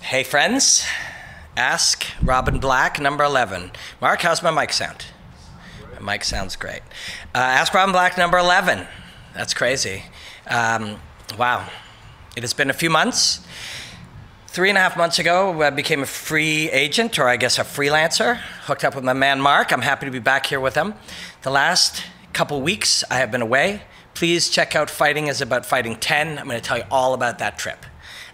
Hey friends, Ask Robin Black, number 11. Mark, how's my mic sound? My mic sounds great. Ask Robin Black, number 11. That's crazy. Wow. It has been a few months. 3.5 months ago, I became a free agent, or I guess a freelancer. Hooked up with my man Mark. I'm happy to be back here with him. The last couple weeks, I have been away. Please check out Fighting is About Fighting 10. I'm going to tell you all about that trip.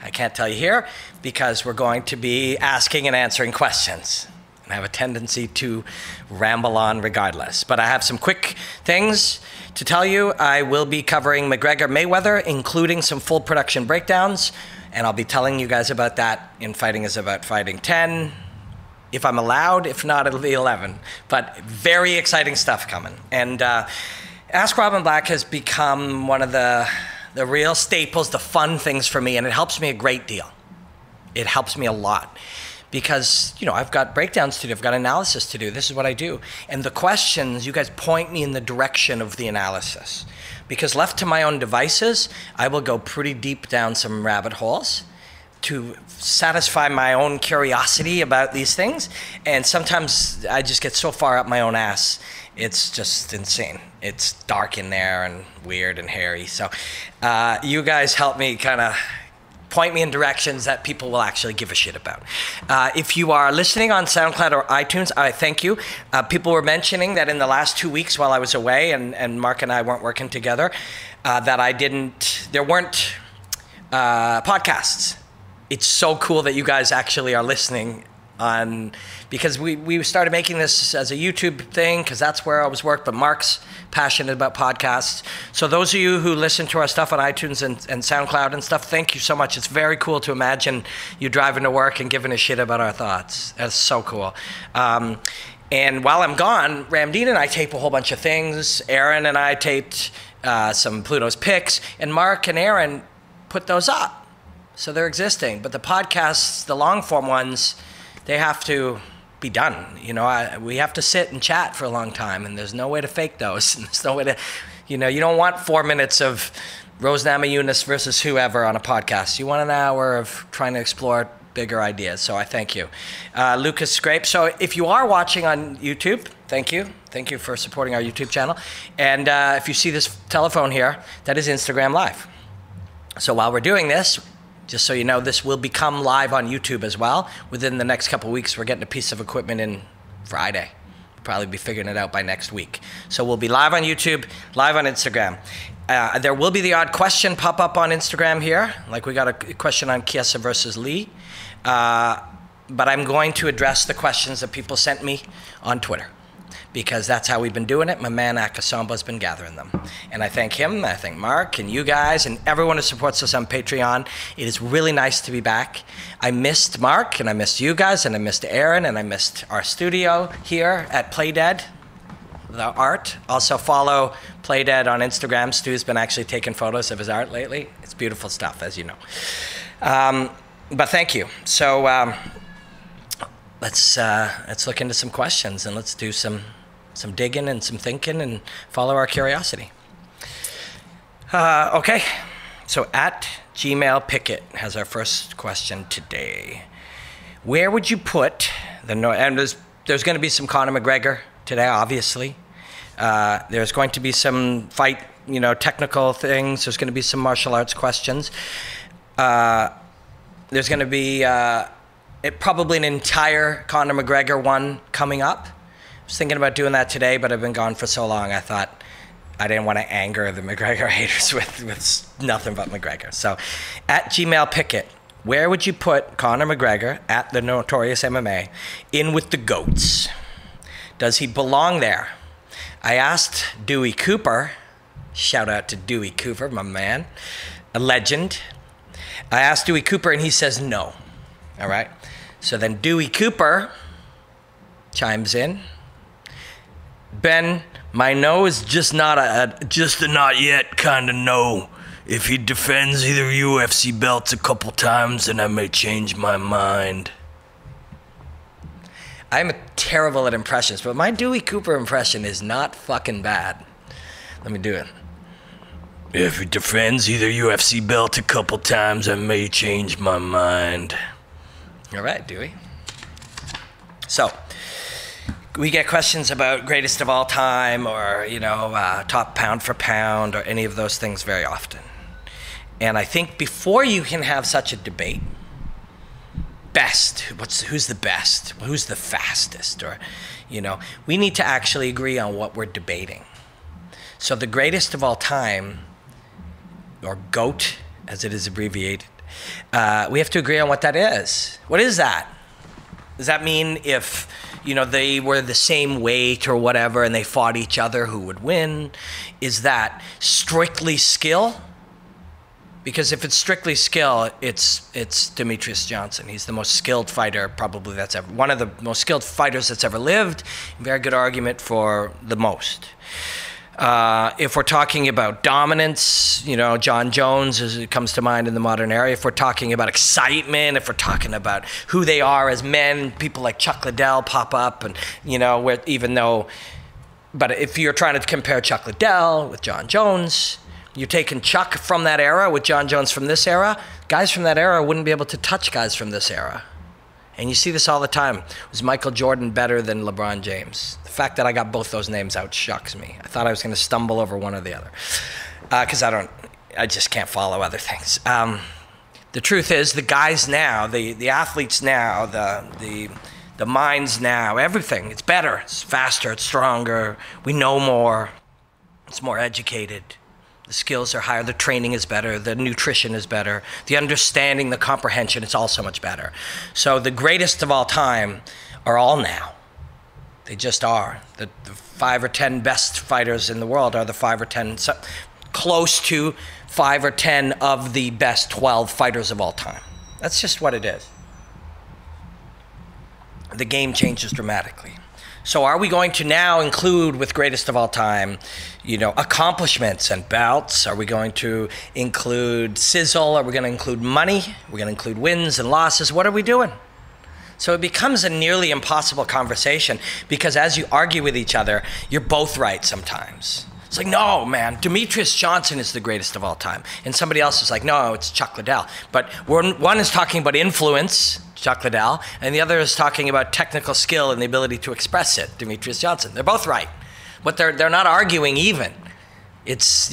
I can't tell you here because we're going to be asking and answering questions. And I have a tendency to ramble on regardless. But I have some quick things to tell you. I will be covering McGregor Mayweather, including some full production breakdowns. And I'll be telling you guys about that in Fighting is About Fighting 10. If I'm allowed, if not, it'll be 11. But very exciting stuff coming. And Ask Robin Black has become one of the real staples, the fun things for me, and it helps me a great deal. It helps me a lot because, you know, I've got breakdowns to do, I've got analysis to do. This is what I do. And the questions, you guys point me in the direction of the analysis. Because left to my own devices, I will go pretty deep down some rabbit holes to satisfy my own curiosity about these things. And sometimes I just get so far up my own ass, it's just insane. It's dark in there and weird and hairy. So you guys help me kind of point me in directions that people will actually give a shit about. If you are listening on SoundCloud or iTunes, I thank you. People were mentioning that in the last 2 weeks while I was away and Mark and I weren't working together, that there weren't podcasts. It's so cool that you guys actually are listening on, because we started making this as a YouTube thing because that's where I was worked, but Mark's passionate about podcasts. So those of you who listen to our stuff on iTunes and SoundCloud and stuff, thank you so much. It's very cool to imagine you driving to work and giving a shit about our thoughts. That's so cool. And while I'm gone, Ramdeen and I tape a whole bunch of things. Aaron and I taped some Pluto's picks, and Mark and Aaron put those up. So they're existing. But the podcasts, the long form ones, they have to be done. You know, we have to sit and chat for a long time, and there's no way to fake those. There's no way to, you know, you don't want 4 minutes of Rose Namajunas versus whoever on a podcast. You want an hour of trying to explore bigger ideas. So I thank you. Lucas Scrape. So if you are watching on YouTube, thank you. Thank you for supporting our YouTube channel. And if you see this telephone here, that is Instagram Live. So while we're doing this, just so you know, this will become live on YouTube as well. Within the next couple of weeks, we're getting a piece of equipment in Friday. We'll probably be figuring it out by next week. So we'll be live on YouTube, live on Instagram. There will be the odd question pop up on Instagram here. Like we got a question on Chiesa versus Lee. But I'm going to address the questions that people sent me on Twitter, because that's how we've been doing it. My man Akasamba's been gathering them. And I thank him, I thank Mark and you guys and everyone who supports us on Patreon. It is really nice to be back. I missed Mark and I missed you guys and I missed Aaron and I missed our studio here at Playdead, the art. Also follow Playdead on Instagram. Stu's been actually taking photos of his art lately. It's beautiful stuff, as you know. But thank you. So let's look into some questions and let's do some digging and some thinking and follow our curiosity. Okay, so at Gmail Pickett has our first question today. Where would you put and there's going to be some Conor McGregor today, obviously. There's going to be some fight, you know, technical things. There's going to be some martial arts questions. There's going to be probably an entire Conor McGregor one coming up. I was thinking about doing that today, but I've been gone for so long, I thought I didn't want to anger the McGregor haters with nothing but McGregor. So at Gmail Pickett, where would you put Conor McGregor at the Notorious MMA in with the GOATs? Does he belong there? I asked Dewey Cooper, shout out to Dewey Cooper, my man, a legend. I asked Dewey Cooper and he says no. All right. So then Dewey Cooper chimes in. Ben, my no is just a not yet kind of no. If he defends either UFC belts a couple times, then I may change my mind. I'm terrible at impressions, but my Dewey Cooper impression is not fucking bad. Let me do it. If he defends either UFC belt a couple times, I may change my mind. All right, Dewey. So, we get questions about greatest of all time or, top pound for pound or any of those things very often. And I think before you can have such a debate, who's the best? Who's the fastest? Or, we need to actually agree on what we're debating. So the greatest of all time, or GOAT, as it is abbreviated, we have to agree on what that is. What is that? Does that mean if, they were the same weight or whatever and they fought each other, who would win? Is that strictly skill? Because if it's strictly skill, it's Demetrius Johnson. He's the most skilled fighter probably that's ever, one of the most skilled fighters that's ever lived. Very good argument for the most. If we're talking about dominance, John Jones comes to mind in the modern era. If we're talking about excitement, if we're talking about who they are as men, people like Chuck Liddell pop up, and but if you're trying to compare Chuck Liddell with John Jones, you're taking Chuck from that era with John Jones from this era. Guys from that era wouldn't be able to touch guys from this era. And you see this all the time. Was Michael Jordan better than LeBron James? The fact that I got both those names out shocks me. I thought I was going to stumble over one or the other. Because I just can't follow other things. The truth is, the guys now, the athletes now, the minds now, everything, it's better, it's faster, it's stronger, we know more, it's more educated. The skills are higher, the training is better, the nutrition is better, the understanding, the comprehension, it's all so much better. So the greatest of all time are all now. They just are. The 5 or 10 best fighters in the world are the 5 or 10, close to 5 or 10 of the best 12 fighters of all time. That's just what it is. The game changes dramatically. So are we going to now include with greatest of all time, accomplishments and belts? Are we going to include sizzle? Are we going to include money? We're going to include wins and losses. What are we doing? So it becomes a nearly impossible conversation because as you argue with each other, you're both right sometimes. It's like, no, man, Demetrius Johnson is the greatest of all time. And somebody else is like, no, it's Chuck Liddell. But one is talking about influence, Chuck Liddell, and the other is talking about technical skill and the ability to express it, Demetrius Johnson. They're both right. But they're not arguing even. It's,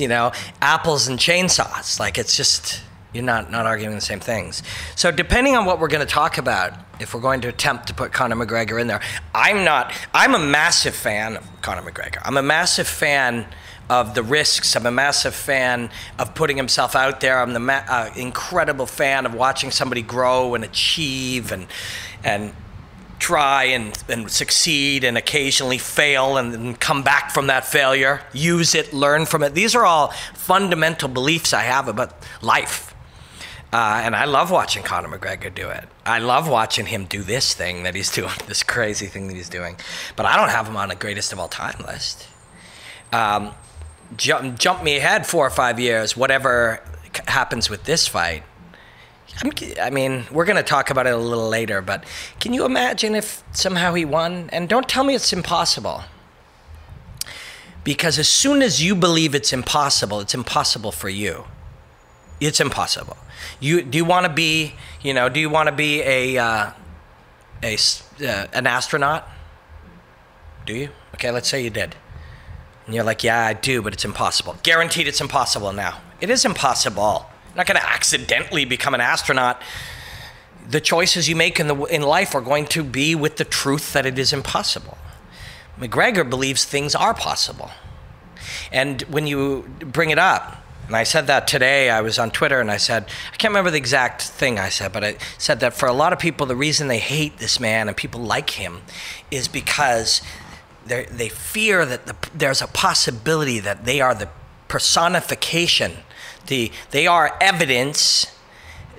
apples and chainsaws. Like, it's just, you're not arguing the same things. So depending on what we're going to talk about, if we're going to attempt to put Conor McGregor in there, I'm a massive fan of Conor McGregor. I'm a massive fan of the risks. I'm a massive fan of putting himself out there. I'm the incredible fan of watching somebody grow and achieve and try and succeed and occasionally fail and come back from that failure, use it, learn from it. These are all fundamental beliefs I have about life. And I love watching Conor McGregor do it. I love watching him do this thing that he's doing, this crazy thing that he's doing. But I don't have him on the greatest of all time list. Jump me ahead 4 or 5 years, whatever happens with this fight. I mean, we're going to talk about it a little later, but can you imagine if somehow he won? And don't tell me it's impossible. Because as soon as you believe it's impossible for you. It's impossible. Do you want to be, do you want to be an astronaut? Do you? Okay, let's say you did. And you're like, yeah, I do, but it's impossible. Guaranteed it's impossible now. It is impossible. You're not going to accidentally become an astronaut. The choices you make in life are going to be with the truth that it is impossible. McGregor believes things are possible. And when you bring it up, and I said that today, I was on Twitter and I said, I can't remember the exact thing I said, but I said that for a lot of people, the reason they hate this man and people like him is because they fear that there's a possibility that they are the personification. They are evidence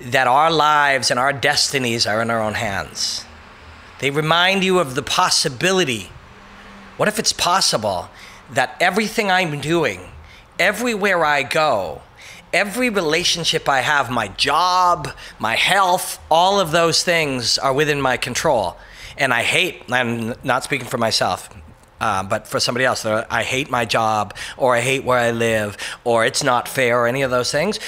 that our lives and our destinies are in our own hands. They remind you of the possibility. What if it's possible that everything I'm doing, everywhere I go, every relationship I have, my job, my health, all of those things are within my control. And I'm not speaking for myself, but for somebody else, I hate my job, or I hate where I live, or it's not fair, or any of those things.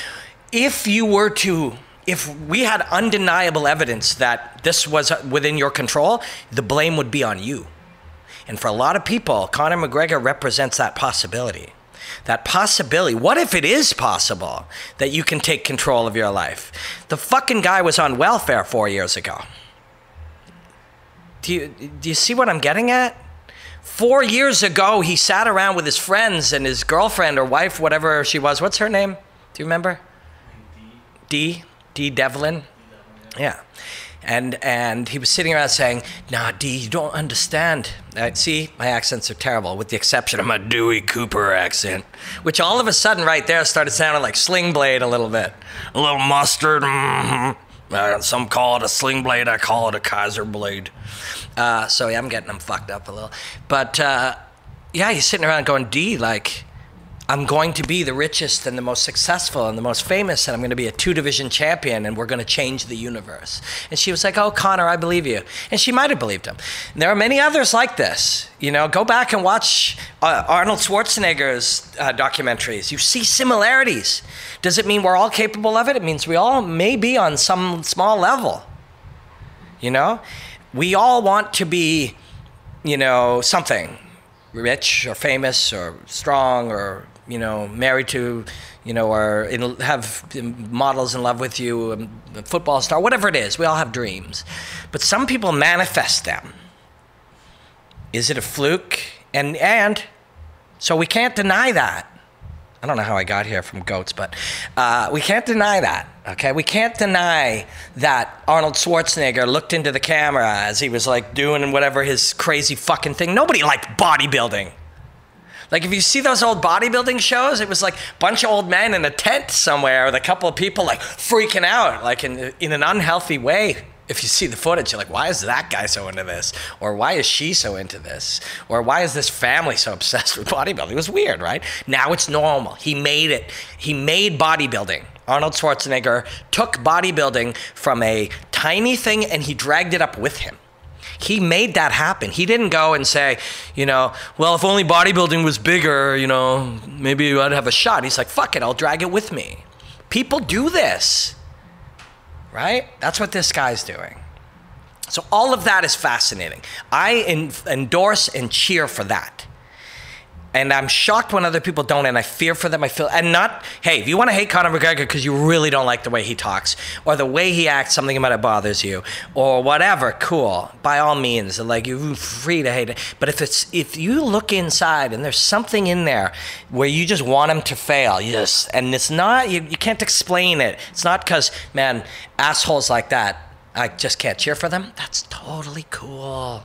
If you were to if we had undeniable evidence that this was within your control, the blame would be on you. And for a lot of people, Conor McGregor represents that possibility. That possibility. What if it is possible that you can take control of your life? The fucking guy was on welfare 4 years ago. Do you see what I'm getting at? 4 years ago, he sat around with his friends and his girlfriend or wife, whatever she was. What's her name? Do you remember? Dee Devlin? Yeah. And he was sitting around saying, nah, Dee, you don't understand. See, my accents are terrible, with the exception of my Dewey Cooper accent, which all of a sudden right there started sounding like Sling Blade a little bit. A little mustard, some call it a Sling Blade, I call it a Kaiser Blade. So yeah, I'm getting them fucked up a little. But yeah, he's sitting around going, Dee, like, I'm going to be the richest and the most successful and the most famous, and I'm going to be a 2-division champion, and we're going to change the universe. And she was like, oh, Conor, I believe you. And she might have believed him. And there are many others like this. You know, go back and watch Arnold Schwarzenegger's documentaries. You see similarities. Does it mean we're all capable of it? It means we all may be on some small level. You know? We all want to be, you know, something. Rich or famous or strong or, you know, married to, you know, or have models in love with you, a football star, whatever it is. We all have dreams. But some people manifest them. Is it a fluke? And so we can't deny that. I don't know how I got here from goats, but we can't deny that, okay? We can't deny that Arnold Schwarzenegger looked into the camera as he was like doing whatever his crazy fucking thing. Nobody liked bodybuilding. Like if you see those old bodybuilding shows, it was like a bunch of old men in a tent somewhere with a couple of people like freaking out, like in an unhealthy way. If you see the footage, you're like, why is that guy so into this? Or why is she so into this? Or why is this family so obsessed with bodybuilding? It was weird, right? Now it's normal. He made it. He made bodybuilding. Arnold Schwarzenegger took bodybuilding from a tiny thing and he dragged it up with him. He made that happen. He didn't go and say, you know, well, if only bodybuilding was bigger, you know, maybe I'd have a shot. He's like, fuck it, I'll drag it with me. People do this. Right? That's what this guy's doing. So all of that is fascinating. I endorse and cheer for that. And I'm shocked when other people don't, and I fear for them. I feel, and not, hey, if you want to hate Conor McGregor because you really don't like the way he talks, or the way he acts, something about it bothers you, or whatever, cool, by all means, like, you're free to hate it. But if you look inside and there's something in there where you just want him to fail, and it's not, you can't explain it. It's not because, man, assholes like that, I just can't cheer for them. That's totally cool.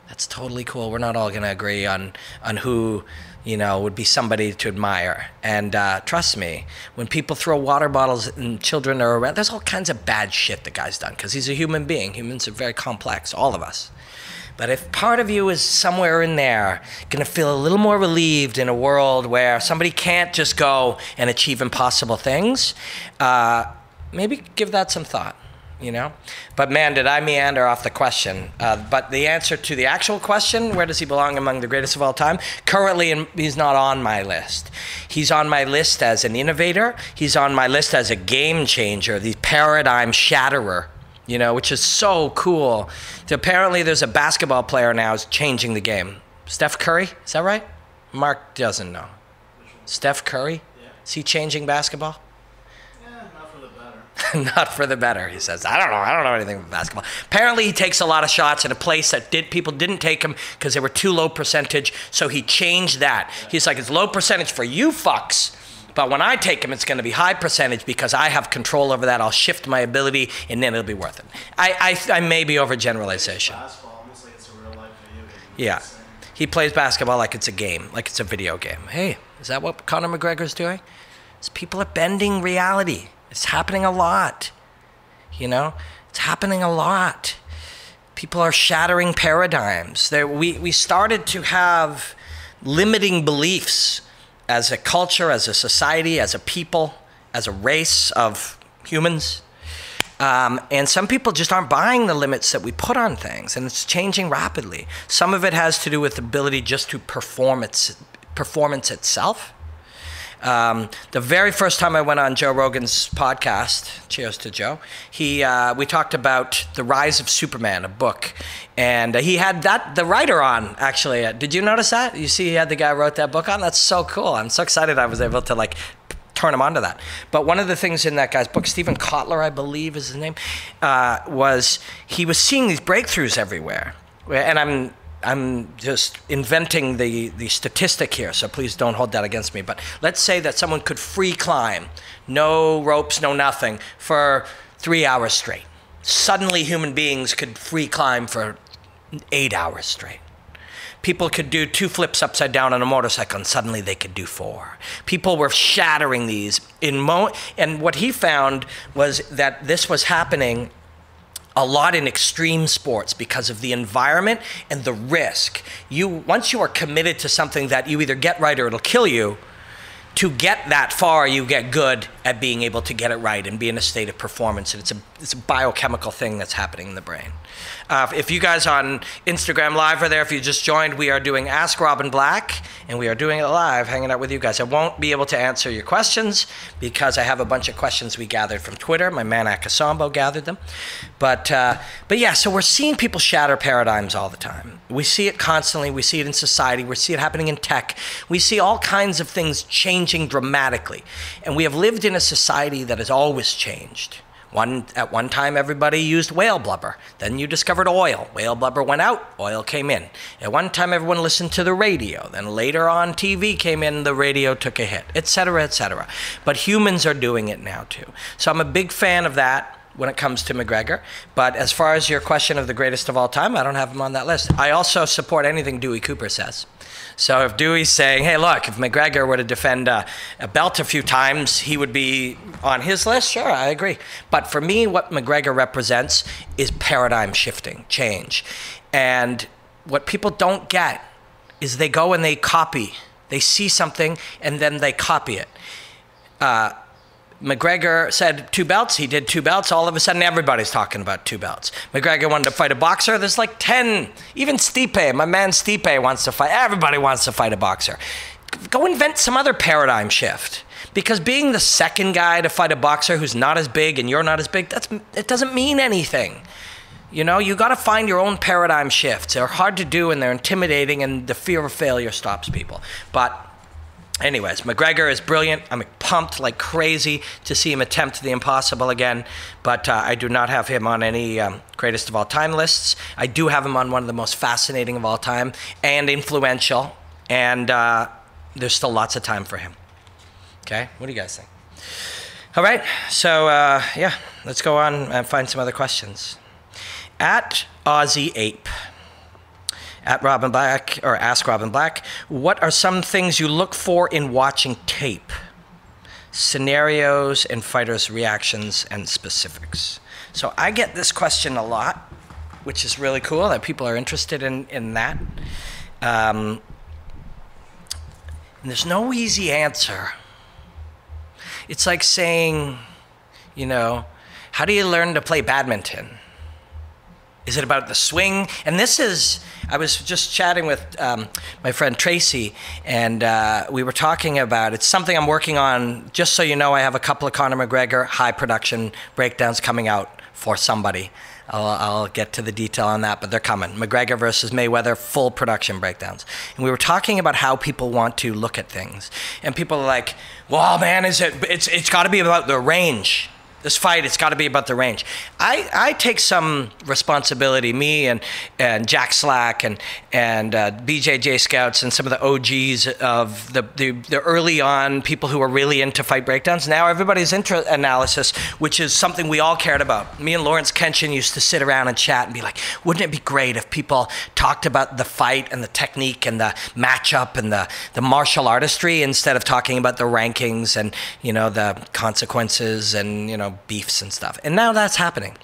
That's totally cool. We're not all going to agree on who, you know, would be somebody to admire. And trust me, when people throw water bottles and children are around, there's all kinds of bad shit the guy's done because he's a human being. Humans are very complex, all of us. But if part of you is somewhere in there going to feel a little more relieved in a world where somebody can't just go and achieve impossible things, maybe give that some thought. You know, but man, did I meander off the question. But the answer to the actual question, where does he belong among the greatest of all time? Currently, he's not on my list. He's on my list as an innovator. He's on my list as a game changer, the paradigm shatterer, you know, which is so cool. Apparently, there's a basketball player now who's changing the game. Steph Curry, is that right? Mark doesn't know. Steph Curry? Yeah. Is he changing basketball? Not for the better, he says. I don't know anything about basketball. Apparently he takes a lot of shots in a place that people didn't take him because they were too low percentage, so he changed that. He's like, it's low percentage for you fucks, but when I take him, it's going to be high percentage because I have control over that. I'll shift my ability, and then it'll be worth it. I may be overgeneralization. Basketball, almost like it's a real life video game. Yeah. He plays basketball like it's a game, like it's a video game. Hey, is that what Conor McGregor's doing? People are bending reality. It's happening a lot, you know? It's happening a lot. People are shattering paradigms. We started to have limiting beliefs as a culture, as a society, as a people, as a race of humans. And some people just aren't buying the limits that we put on things, and it's changing rapidly. Some of it has to do with the ability just to performance itself. The very first time I went on Joe Rogan's podcast, cheers to Joe, we talked about The Rise of Superman, a book. And he had the writer on, actually. Did you notice that? You see he had the guy who wrote that book on? That's so cool. I'm so excited I was able to like turn him onto that. But one of the things in that guy's book, Stephen Kotler, I believe is his name, was he was seeing these breakthroughs everywhere. And I'm just inventing the statistic here, so please don't hold that against me. But let's say that someone could free climb, no ropes, no nothing, for 3 hours straight. Suddenly human beings could free climb for 8 hours straight. People could do 2 flips upside down on a motorcycle, and suddenly they could do 4. People were shattering these and what he found was that this was happening a lot in extreme sports because of the environment and the risk. Once you are committed to something that you either get right or it'll kill you, to get that far, you get good at being able to get it right and be in a state of performance. And it's a biochemical thing that's happening in the brain. If you guys on Instagram Live are there, if you just joined, we are doing Ask Robin Black, and we are doing it live, hanging out with you guys. I won't be able to answer your questions because I have a bunch of questions we gathered from Twitter. My man Akasambo gathered them. But yeah, so we're seeing people shatter paradigms all the time. We see it constantly. We see it in society. We see it happening in tech. We see all kinds of things changing dramatically. And we have lived in a society that has always changed. At one time, everybody used whale blubber. Then you discovered oil. Whale blubber went out, oil came in. At one time, everyone listened to the radio. Then later on, TV came in, the radio took a hit, et cetera, et cetera. But humans are doing it now, too. So I'm a big fan of that when it comes to McGregor. But as far as your question of the greatest of all time, I don't have him on that list. I also support anything Dewey Cooper says. So if Dewey's saying, hey, look, if McGregor were to defend a belt a few times, he would be on his list, sure, I agree. But for me, what McGregor represents is paradigm shifting, change. And what people don't get is they go and they copy. They see something and then they copy it. McGregor said 2 belts. He did 2 belts. All of a sudden, everybody's talking about 2 belts. McGregor wanted to fight a boxer. There's like 10. Even Stipe, my man Stipe wants to fight. Everybody wants to fight a boxer. Go invent some other paradigm shift. Because being the second guy to fight a boxer who's not as big and you're not as big, it doesn't mean anything. You know, you got to find your own paradigm shifts. They're hard to do and they're intimidating, and the fear of failure stops people. But anyways, McGregor is brilliant. I'm pumped like crazy to see him attempt the impossible again, but I do not have him on any greatest of all time lists. I do have him on one of the most fascinating of all time and influential, and there's still lots of time for him. Okay, what do you guys think? All right, so yeah, let's go on and find some other questions. At Aussie Ape. At Robin Black, or Ask Robin Black, what are some things you look for in watching tape? Scenarios and fighters' reactions and specifics. So I get this question a lot, which is really cool that people are interested in that. And there's no easy answer. It's like saying, you know, how do you learn to play badminton? Is it about the swing? And this is, I was just chatting with my friend Tracy, and we were talking about, it's something I'm working on. Just so you know, I have a couple of Conor McGregor high production breakdowns coming out for somebody. I'll get to the detail on that, but they're coming. McGregor versus Mayweather, full production breakdowns. And we were talking about how people want to look at things. And people are like, well, man, it's got to be about the range. This fight, it's got to be about the range. I take some responsibility, me and Jack Slack and BJJ Scouts and some of the OGs of the early on people who were really into fight breakdowns. Now everybody's into analysis, which is something we all cared about. Me and Lawrence Kenshin used to sit around and chat and be like, wouldn't it be great if people talked about the fight and the technique and the matchup and the martial artistry instead of talking about the rankings and, you know, the consequences and, you know, beefs and stuff. And now that's happening.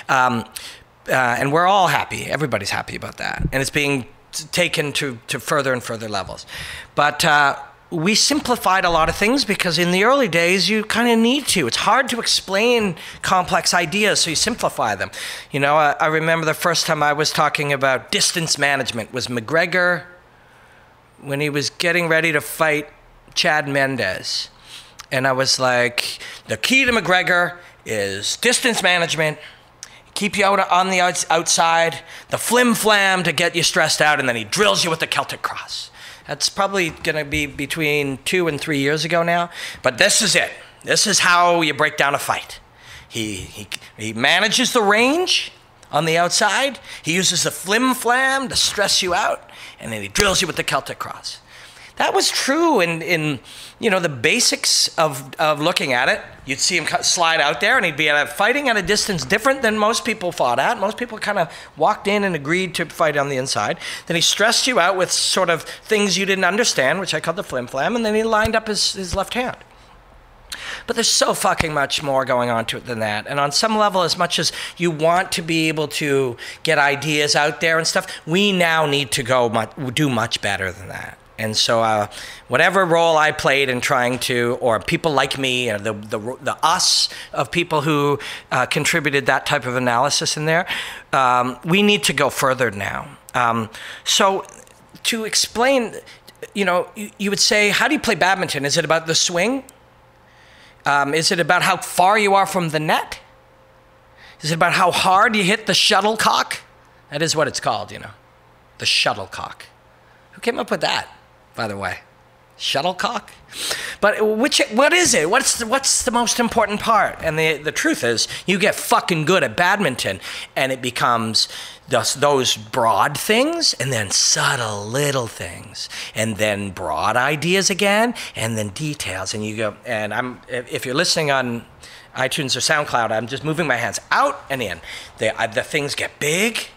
And we're all happy. Everybody's happy about that. And it's being taken to further and further levels. But we simplified a lot of things because in the early days, you kind of need to. It's hard to explain complex ideas, so you simplify them. You know, I remember the first time I was talking about distance management was McGregor when he was getting ready to fight Chad Mendes. And I was like, the key to McGregor is distance management, keep you out on the outside, the flim-flam to get you stressed out, and then he drills you with the Celtic cross. That's probably going to be between 2 and 3 years ago now. But this is it. This is how you break down a fight. He manages the range on the outside. He uses the flim-flam to stress you out, and then he drills you with the Celtic cross. That was true in the basics of looking at it. You'd see him slide out there, and he'd be fighting at a distance different than most people fought at. Most people kind of walked in and agreed to fight on the inside. Then he stressed you out with sort of things you didn't understand, which I called the flim-flam, and then he lined up his left hand. But there's so fucking much more going on to it than that. And on some level, as much as you want to be able to get ideas out there and stuff, we now need to do much better than that. And so whatever role I played in trying to, or people like me, or the us of people who contributed that type of analysis in there, we need to go further now. So to explain, you would say, how do you play badminton? Is it about the swing? Is it about how far you are from the net? Is it about how hard you hit the shuttlecock? That is what it's called, the shuttlecock. Who came up with that, by the way? Shuttlecock? But what is it? What's the most important part? And the truth is, you get fucking good at badminton, and it becomes those broad things, and then subtle little things, and then broad ideas again, and then details. And you go, and if you're listening on iTunes or SoundCloud, I'm just moving my hands out and in. The things get big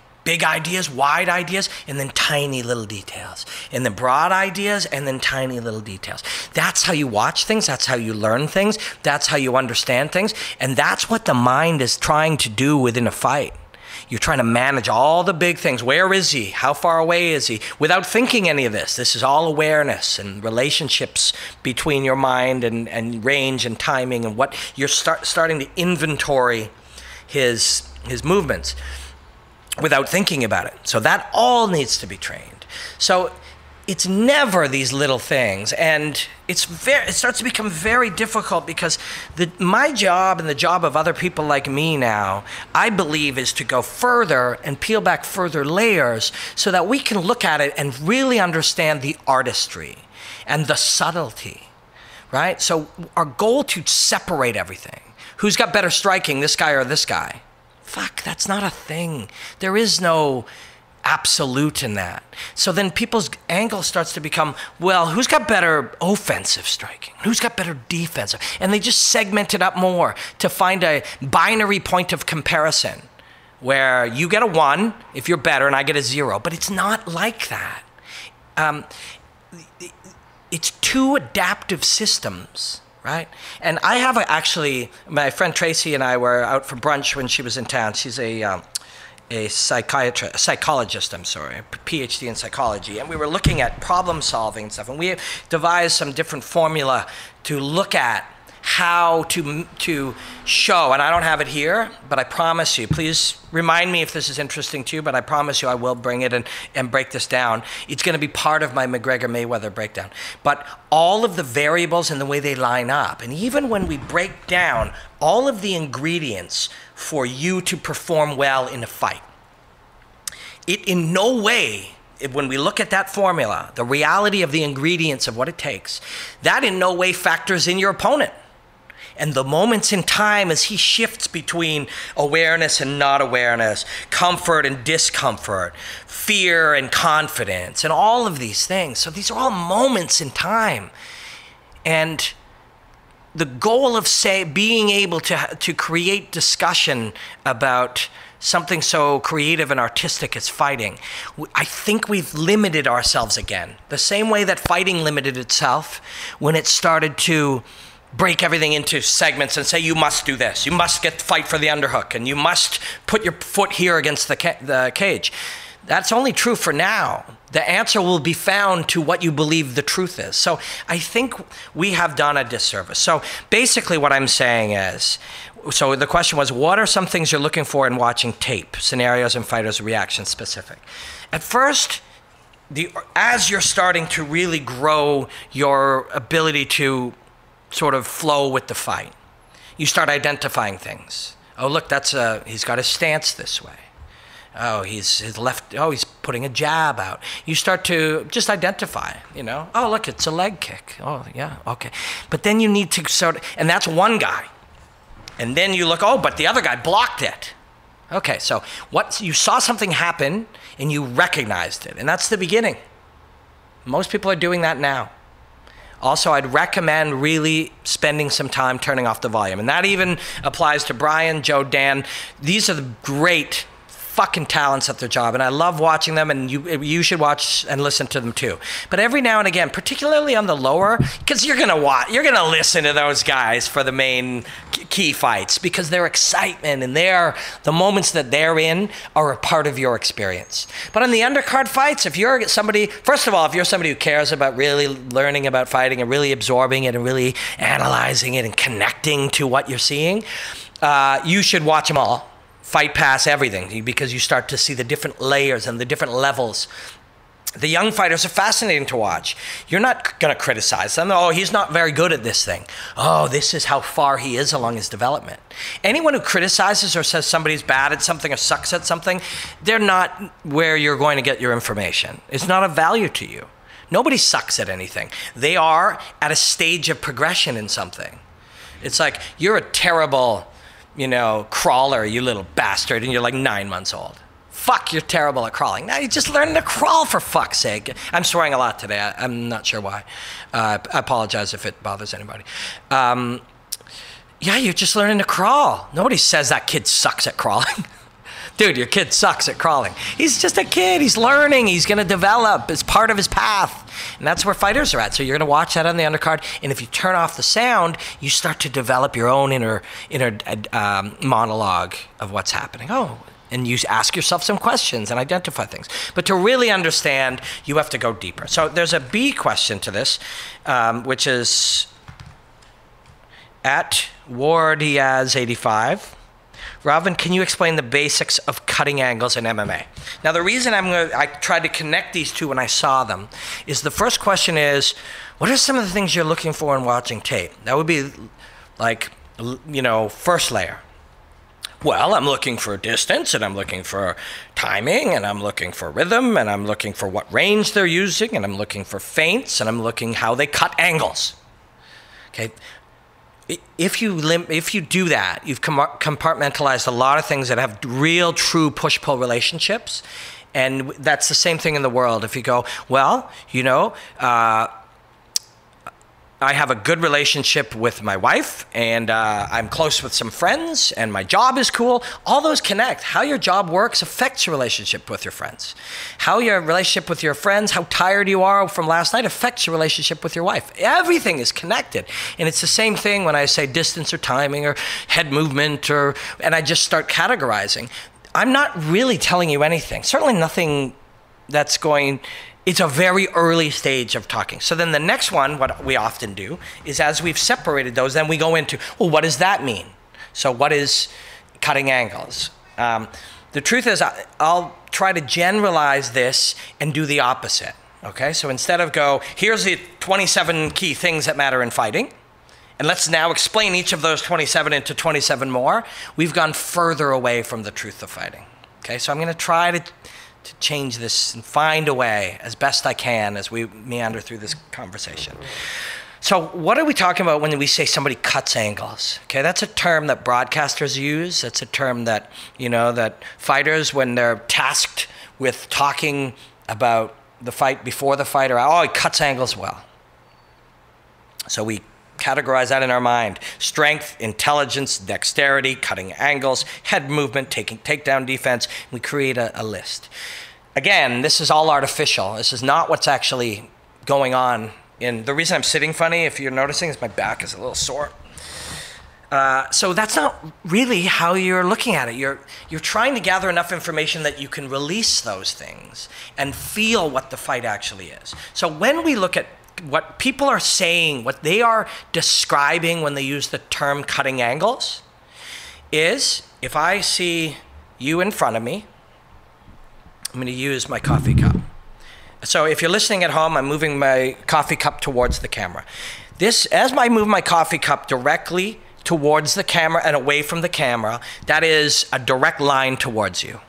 ideas, wide ideas, and then tiny little details. And then broad ideas, and then tiny little details. That's how you watch things. That's how you learn things. That's how you understand things. And that's what the mind is trying to do within a fight. You're trying to manage all the big things. Where is he? How far away is he? Without thinking any of this. This is all awareness and relationships between your mind and range and timing, and what you're starting to inventory his movements without thinking about it. So that all needs to be trained. So it's never these little things, and it starts to become very difficult, because my job and the job of other people like me now, I believe, is to go further and peel back further layers so that we can look at it and really understand the artistry and the subtlety, right? So our goal to separate everything. Who's got better striking, this guy or this guy? Fuck, that's not a thing. There is no absolute in that. So then people's angle starts to become, well, who's got better offensive striking? Who's got better defensive? And they just segment it up more to find a binary point of comparison where you get a 1 if you're better and I get a 0. But it's not like that. It's two adaptive systems. Right? And I have actually, my friend Tracy and I were out for brunch when she was in town. She's a psychologist, a PhD in psychology. And we were looking at problem solving and stuff. And we devised some different formula to look at how to show, and I don't have it here, but I promise you, please remind me if this is interesting to you, but I promise you I will bring it and break this down. It's going to be part of my McGregor-Mayweather breakdown. But all of the variables and the way they line up, and even when we break down all of the ingredients for you to perform well in a fight, it in no way, when we look at that formula, the reality of the ingredients of what it takes, that in no way factors in your opponent. And the moments in time as he shifts between awareness and not awareness, comfort and discomfort, fear and confidence, and all of these things. So these are all moments in time. And the goal of being able to create discussion about something so creative and artistic as fighting, I think we've limited ourselves again. The same way that fighting limited itself when it started to break everything into segments and say, you must do this, you must fight for the underhook, and you must put your foot here against the cage. That's only true for now. The answer will be found to what you believe the truth is. So I think we have done a disservice. So basically what I'm saying is, so the question was, what are some things you're looking for in watching tape, scenarios and fighters' reaction specific? At first, as you're starting to really grow your ability to sort of flow with the fight, you start identifying things. Oh, look, he's got his stance this way. Oh, his left. Oh, he's putting a jab out. You start to just identify, Oh, look, it's a leg kick. Oh, yeah, okay. But then you need to and that's one guy. And then you look, oh, but the other guy blocked it. Okay, so you saw something happen and you recognized it. And that's the beginning. Most people are doing that now. Also, I'd recommend really spending some time turning off the volume. And that even applies to Brian, Joe, Dan. These are the great fucking talents at their job, and I love watching them, and you should watch and listen to them too. But every now and again, particularly on the lower, because you're gonna listen to those guys for the main key fights, because their excitement and the moments that they're in are a part of your experience. But on the undercard fights, if you're somebody, first of all, if you're somebody who cares about really learning about fighting and really absorbing it and really analyzing it and connecting to what you're seeing, you should watch them all. Fight past everything, because you start to see the different layers and the different levels. The young fighters are fascinating to watch. You're not going to criticize them. Oh, he's not very good at this thing. Oh, this is how far he is along his development. Anyone who criticizes or says somebody's bad at something or sucks at something, they're not where you're going to get your information. It's not of value to you. Nobody sucks at anything. They are at a stage of progression in something. It's like, you're a terrible crawler, you little bastard, and you're like 9 months old. Fuck, you're terrible at crawling. Now you're just learning to crawl, for fuck's sake. I'm swearing a lot today. I'm not sure why. I apologize if it bothers anybody. Yeah, you're just learning to crawl. Nobody says that kid sucks at crawling. Dude, your kid sucks at crawling. He's just a kid. He's learning. He's going to develop. It's part of his path. And that's where fighters are at. So you're going to watch that on the undercard. And if you turn off the sound, you start to develop your own inner monologue of what's happening. Oh, and you ask yourself some questions and identify things. But to really understand, you have to go deeper. So there's a B question to this, which is at WarDiaz85. Robin, can you explain the basics of cutting angles in MMA? Now, the reason I tried to connect these two when I saw them is the first question is, what are some of the things you're looking for in watching tape? That would be like, first layer. Well, I'm looking for distance, and I'm looking for timing, and I'm looking for rhythm, and I'm looking for what range they're using, and I'm looking for feints, and I'm looking how they cut angles. Okay. If you do that, you've compartmentalized a lot of things that have real, true push-pull relationships, and that's the same thing in the world. If you go, well, I have a good relationship with my wife, and I'm close with some friends, and my job is cool. All those connect. How your job works affects your relationship with your friends. How your relationship with your friends, how tired you are from last night affects your relationship with your wife. Everything is connected. And it's the same thing when I say distance or timing or head movement, and I just start categorizing. I'm not really telling you anything. Certainly nothing that's going... It's a very early stage of talking. So then the next one, what we often do, is as we've separated those, then we go into, well, what does that mean? So what is cutting angles? The truth is, I'll try to generalize this and do the opposite, okay? So instead of here's the 27 key things that matter in fighting, and let's now explain each of those 27 into 27 more, we've gone further away from the truth of fighting, okay? So I'm gonna try to change this and find a way as best I can as we meander through this conversation. So what are we talking about when we say somebody cuts angles? Okay, that's a term that broadcasters use. That's a term that, that fighters, when they're tasked with talking about the fight before the fight, he cuts angles well. So we categorize that in our mind. Strength, intelligence, dexterity, cutting angles, head movement, takedown defense. We create a list. Again, this is all artificial. This is not what's actually going on. The reason I'm sitting funny, if you're noticing, is my back is a little sore. So that's not really how you're looking at it. You're trying to gather enough information that you can release those things and feel what the fight actually is. So when we look at what people are saying, what they are describing when they use the term cutting angles, is if I see you in front of me, I'm going to use my coffee cup. So if you're listening at home, I'm moving my coffee cup towards the camera. As I move my coffee cup directly towards the camera and away from the camera, that is a direct line towards you.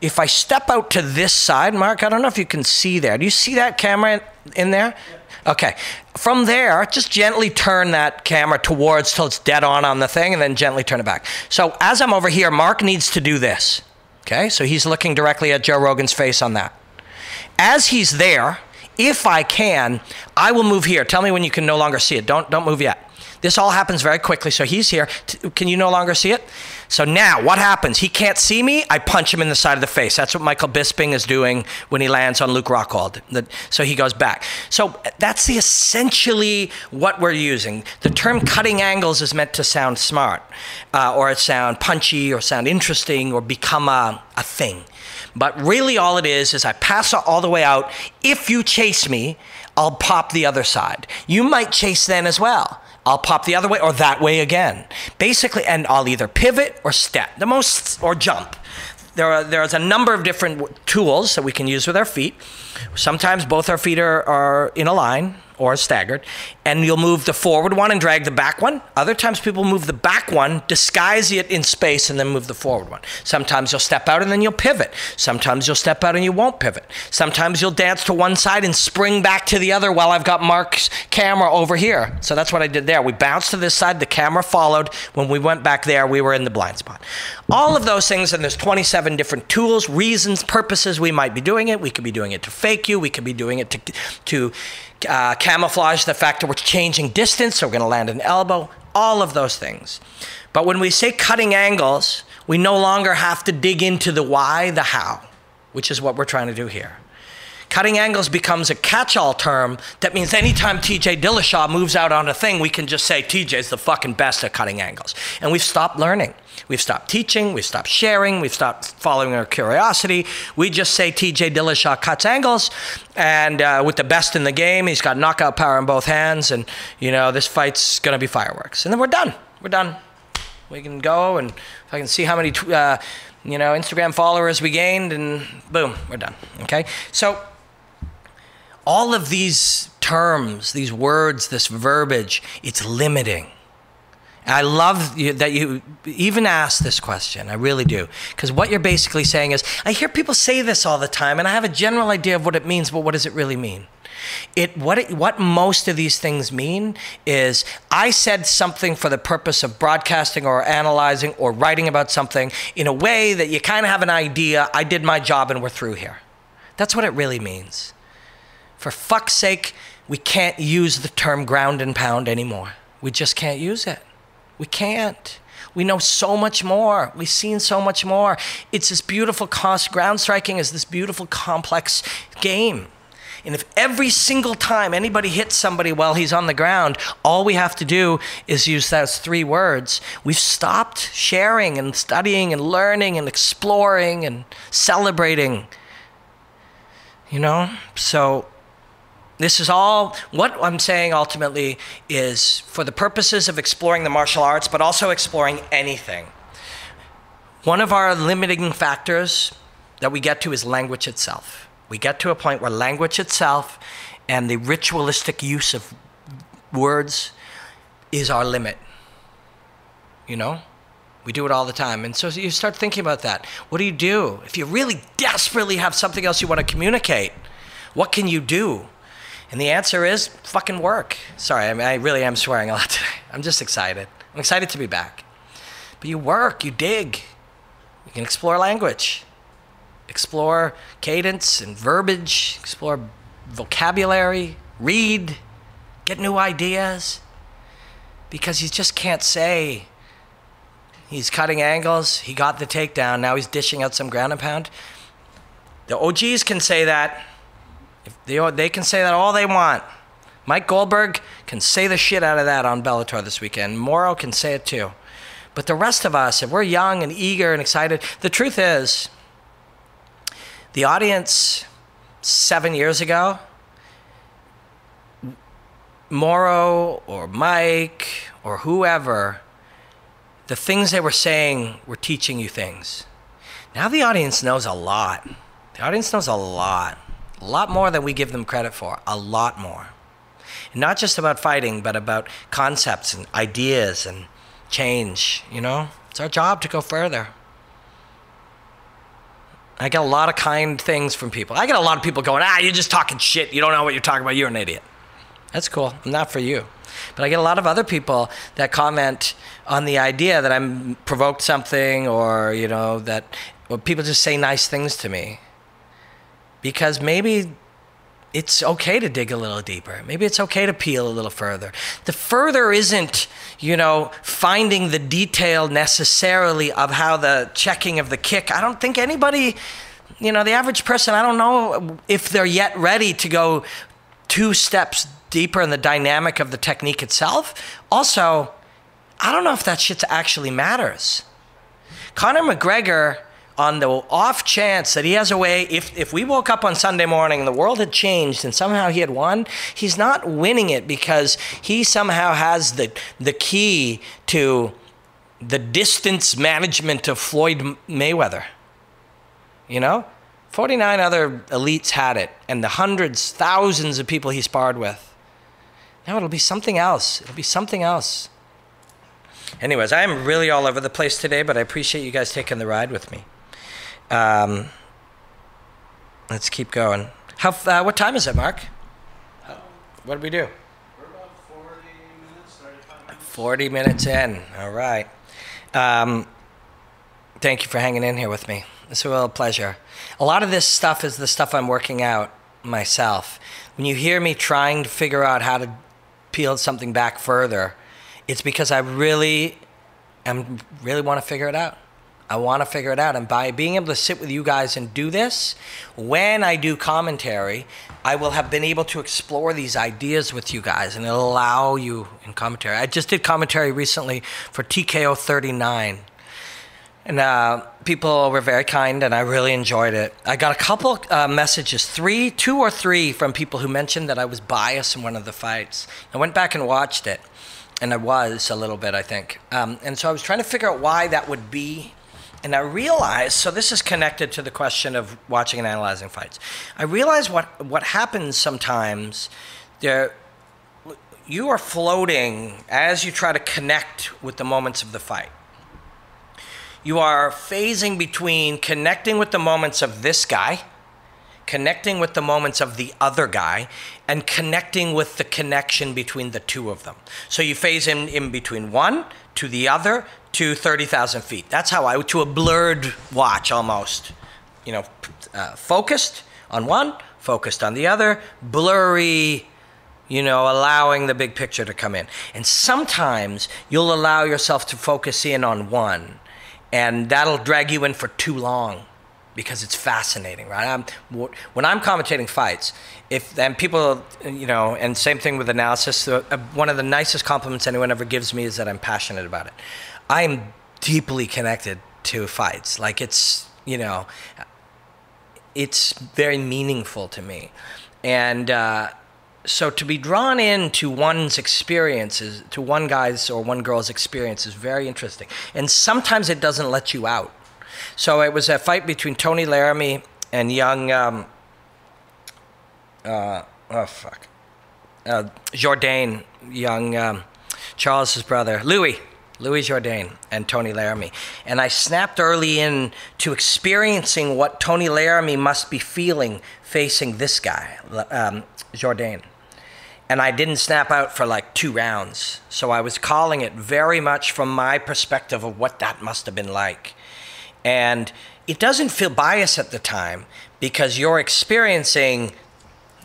If I step out to this side, Mark, I don't know if you can see there. Do you see that camera in there? Yeah. Okay. From there, just gently turn that camera towards till it's dead on the thing, and then gently turn it back. So as I'm over here, Mark needs to do this. Okay? So he's looking directly at Joe Rogan's face on that. As he's there, if I can, I will move here. Tell me when you can no longer see it. Don't move yet. This all happens very quickly. So he's here. Can you no longer see it? So now what happens? He can't see me. I punch him in the side of the face. That's what Michael Bisping is doing when he lands on Luke Rockhold. So he goes back. So that's essentially what we're using. The term cutting angles is meant to sound smart, or it sound punchy, or sound interesting, or become a thing. But really all it is I pass all the way out. If you chase me, I'll pop the other side. You might chase then as well. I'll pop the other way or that way again. Basically, and I'll either pivot or step, or jump. There's a number of different tools that we can use with our feet. Sometimes both our feet are in a line or staggered, and you'll move the forward one and drag the back one. Other times people move the back one, disguise it in space, and then move the forward one. Sometimes you'll step out and then you'll pivot. Sometimes you'll step out and you won't pivot. Sometimes you'll dance to one side and spring back to the other while I've got Mark's camera over here. So that's what I did there. We bounced to this side, the camera followed. When we went back there, we were in the blind spot. All of those things, and there's 27 different tools, reasons, purposes we might be doing it. We could be doing it to fake you. We could be doing it to camouflage the fact that we're changing distance, so we're going to land an elbow, all of those things. But when we say cutting angles, we no longer have to dig into the why, the how, which is what we're trying to do here. Cutting angles becomes a catch-all term that means anytime TJ Dillashaw moves out on a thing, we can just say TJ's the fucking best at cutting angles. And we've stopped learning. We've stopped teaching. We've stopped sharing. We've stopped following our curiosity. We just say TJ Dillashaw cuts angles, and with the best in the game, he's got knockout power in both hands, and you know this fight's gonna be fireworks. And then we're done. We're done. We can go, and if I can see how many Instagram followers we gained, and boom, we're done. Okay, so all of these terms, these words, this verbiage, it's limiting. I love that you even asked this question. I really do. Because what you're basically saying is, I hear people say this all the time, and I have a general idea of what it means, but what does it really mean? What most of these things mean is, I said something for the purpose of broadcasting or analyzing or writing about something in a way that you kind of have an idea, I did my job and we're through here. That's what it really means. For fuck's sake, we can't use the term ground and pound anymore. We just can't use it. We can't. We know so much more. We've seen so much more. It's this beautiful ground striking is this beautiful complex game. And if every single time anybody hits somebody while he's on the ground, all we have to do is use those 3 words, we've stopped sharing and studying and learning and exploring and celebrating. You know? So this is all, what I'm saying ultimately is for the purposes of exploring the martial arts, but also exploring anything. One of our limiting factors that we get to is language itself. We get to a point where language itself and the ritualistic use of words is our limit. You know? We do it all the time. And so you start thinking about that. What do you do? If you really desperately have something else you want to communicate, what can you do? And the answer is fucking work. Sorry, I really am swearing a lot today. I'm just excited. I'm excited to be back. But you work, you dig. You can explore language. Explore cadence and verbiage. Explore vocabulary. Read. Get new ideas. Because you just can't say he's cutting angles, he got the takedown, now he's dishing out some ground and pound. The OGs can say that. They can say that all they want. Mike Goldberg can say the shit out of that on Bellator this weekend. Moro can say it too. But the rest of us, if we're young and eager and excited, the truth is, the audience 7 years ago, Moro or Mike or whoever, the things they were saying were teaching you things. Now the audience knows a lot. The audience knows a lot. A lot more than we give them credit for. A lot more. And not just about fighting, but about concepts and ideas and change, you know? It's our job to go further. I get a lot of kind things from people. I get a lot of people going, you're just talking shit. You don't know what you're talking about. You're an idiot. That's cool. I'm not for you. But I get a lot of other people that comment on the idea that I'm provoked something, or, you know, or people just say nice things to me. Because maybe it's okay to dig a little deeper. Maybe it's okay to peel a little further. The further isn't, you know, finding the detail necessarily of how the checking of the kick. I don't think anybody, you know, the average person, I don't know if they're yet ready to go 2 steps deeper in the dynamic of the technique itself. Also, I don't know if that shit actually matters. Conor McGregor, on the off chance that he has a way, if we woke up on Sunday morning and the world had changed and somehow he had won, he's not winning it because he somehow has the key to the distance management of Floyd Mayweather. You know? 49 other elites had it, and the hundreds, thousands of people he sparred with. Now it'll be something else. It'll be something else. Anyways, I am really all over the place today, but I appreciate you guys taking the ride with me. Let's keep going. What time is it, Mark? What did we do? We're about 40 minutes, 35 minutes. 40 minutes in. All right. Thank you for hanging in here with me. It's a real pleasure. A lot of this stuff is the stuff I'm working out myself. When you hear me trying to figure out how to peel something back further, it's because I really want to figure it out. I want to figure it out. And by being able to sit with you guys and do this, when I do commentary, I will have been able to explore these ideas with you guys, and it'll allow you in commentary. I just did commentary recently for TKO 39. And people were very kind, and I really enjoyed it. I got a couple messages, 2 or 3, from people who mentioned that I was biased in one of the fights. I went back and watched it, and I was a little bit, I think. And so I was trying to figure out why that would be. And I realized, so this is connected to the question of watching and analyzing fights. I realized what happens sometimes, you are floating as you try to connect with the moments of the fight. You are phasing between connecting with the moments of this guy, connecting with the moments of the other guy, and connecting with the connection between the two of them. So you phase in between one to the other to 30,000 feet. That's how to a blurred watch almost. You know, focused on one, focused on the other, blurry, you know, allowing the big picture to come in. And sometimes you'll allow yourself to focus in on one, and that'll drag you in for too long because it's fascinating, right? When I'm commentating fights, and people, you know, and same thing with analysis, one of the nicest compliments anyone ever gives me is that I'm passionate about it. I'm deeply connected to fights. Like, it's, you know, it's very meaningful to me. And so to be drawn into one's experiences, to one guy's or one girl's experience, is very interesting. And sometimes it doesn't let you out. So it was a fight between Tony Laramie and young, Jourdain, young Charles's brother, Louis Jourdain and Tony Laramie. And I snapped early in to experiencing what Tony Laramie must be feeling facing this guy, Jourdain. And I didn't snap out for like 2 rounds. So I was calling it very much from my perspective of what that must have been like. And it doesn't feel biased at the time because you're experiencing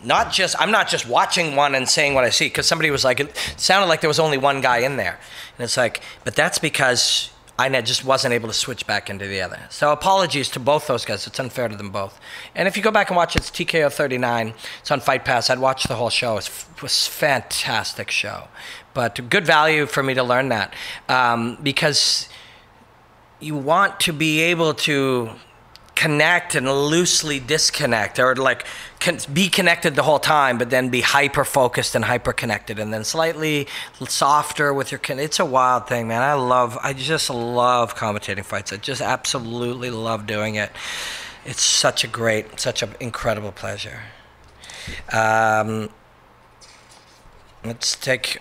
I'm not just watching one and saying what I see, because somebody was like, it sounded like there was only one guy in there. And it's like, but that's because I just wasn't able to switch back into the other. So apologies to both those guys. It's unfair to them both. And if you go back and watch it, it's TKO 39. It's on Fight Pass. I'd watch the whole show. It was a fantastic show. But good value for me to learn that. Because you want to be able to connect and loosely disconnect, or like be connected the whole time, but then be hyper focused and hyper connected, and then slightly softer with your it's a wild thing, man. I just love commentating fights. I just absolutely love doing it. It's such an incredible pleasure. Let's take,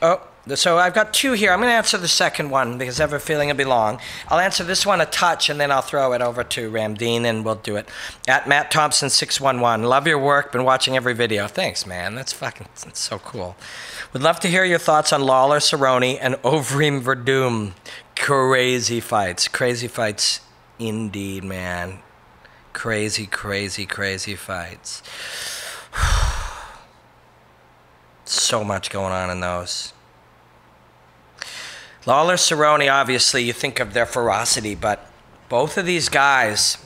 so I've got two here. I'm going to answer the second one because I have a feeling it'll be long. I'll answer this one a touch, and then I'll throw it over to Ramdeen, and we'll do it. At Matt Thompson 611. Love your work. Been watching every video. Thanks, man. That's so cool. Would love to hear your thoughts on Lawler, Cerrone, and Overeem Verdum. Crazy fights. Crazy fights indeed, man. Crazy, crazy, crazy fights. So much going on in those. Lawler, Cerrone, obviously, you think of their ferocity, but both of these guys,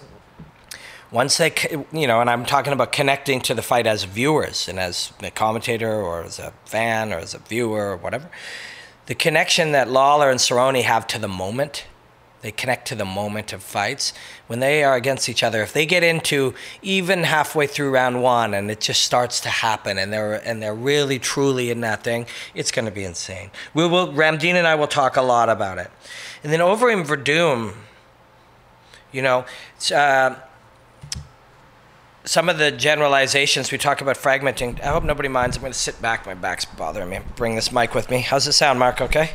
once they, and I'm talking about connecting to the fight as viewers and as a commentator or as a fan or as a viewer or whatever, the connection that Lawler and Cerrone have to the moment, they connect to the moment of fights. When they are against each other, if they get into even halfway through round one and it just starts to happen and they're really truly in that thing, it's going to be insane. Ramdeen and I will talk a lot about it. And then Overeem Verdum, some of the generalizations we talk about fragmenting. I hope nobody minds. I'm going to sit back. My back's bothering me. Bring this mic with me. How's it sound, Mark? Okay.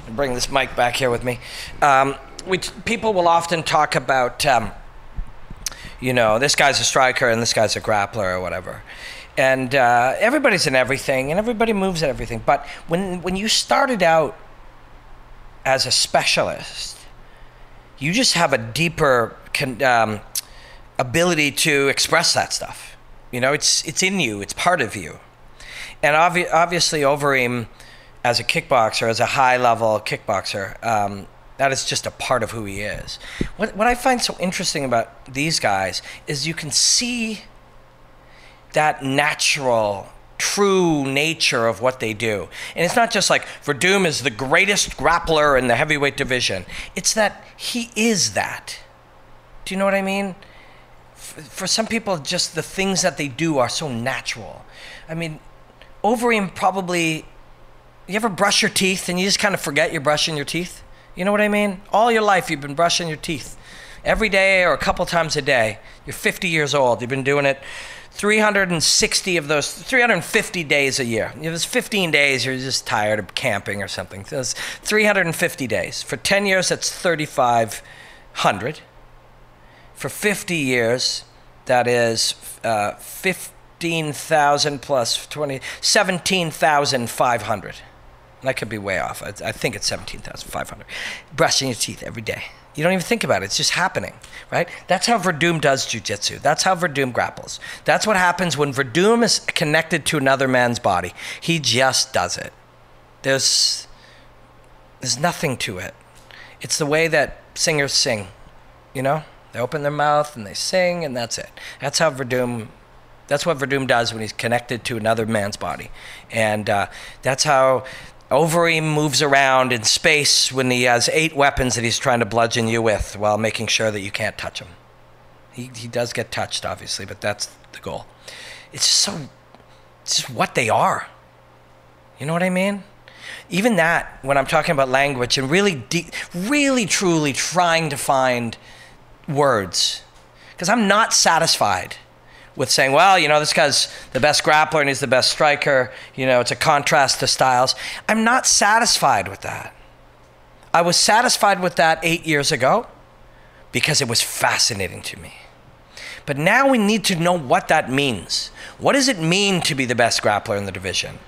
And bring this mic back here with me. People will often talk about, this guy's a striker and this guy's a grappler or whatever. And everybody's in everything and everybody moves at everything. But when you started out as a specialist, you just have a deeper ability to express that stuff. It's in you. It's part of you. And obviously Overeem, as a kickboxer, as a high-level kickboxer, that is just a part of who he is. What I find so interesting about these guys is you can see that natural, true nature of what they do. And it's not just like Verdum is the greatest grappler in the heavyweight division. It's that he is that. Do you know what I mean? For some people, just the things that they do are so natural. I mean, Overeem probably... You ever brush your teeth and you just kind of forget you're brushing your teeth? You know what I mean? All your life you've been brushing your teeth. Every day or a couple times a day. You're 50 years old. You've been doing it 360 of those, 350 days a year. If it's 15 days, you're just tired of camping or something. So it's 350 days. For 10 years, that's 3,500. For 50 years, that is 15,000 plus 20, 17,500. And I could be way off. I think it's 17,500. Brushing your teeth every day. You don't even think about it. It's just happening, right? That's how Verdum does jiu-jitsu. That's how Verdum grapples. That's what happens when Verdum is connected to another man's body. He just does it. There's nothing to it. It's the way that singers sing, They open their mouth and they sing, and that's it. That's what Verdum does when he's connected to another man's body. And that's how Overeem moves around in space when he has 8 weapons that he's trying to bludgeon you with while making sure that you can't touch him. He does get touched, obviously, but that's the goal. It's just what they are. You know what I mean? Even that, when I'm talking about language and really truly trying to find words, because I'm not satisfied with saying, well, this guy's the best grappler and he's the best striker. It's a contrast to styles. I'm not satisfied with that. I was satisfied with that 8 years ago because it was fascinating to me. But now we need to know what that means. What does it mean to be the best grappler in the division?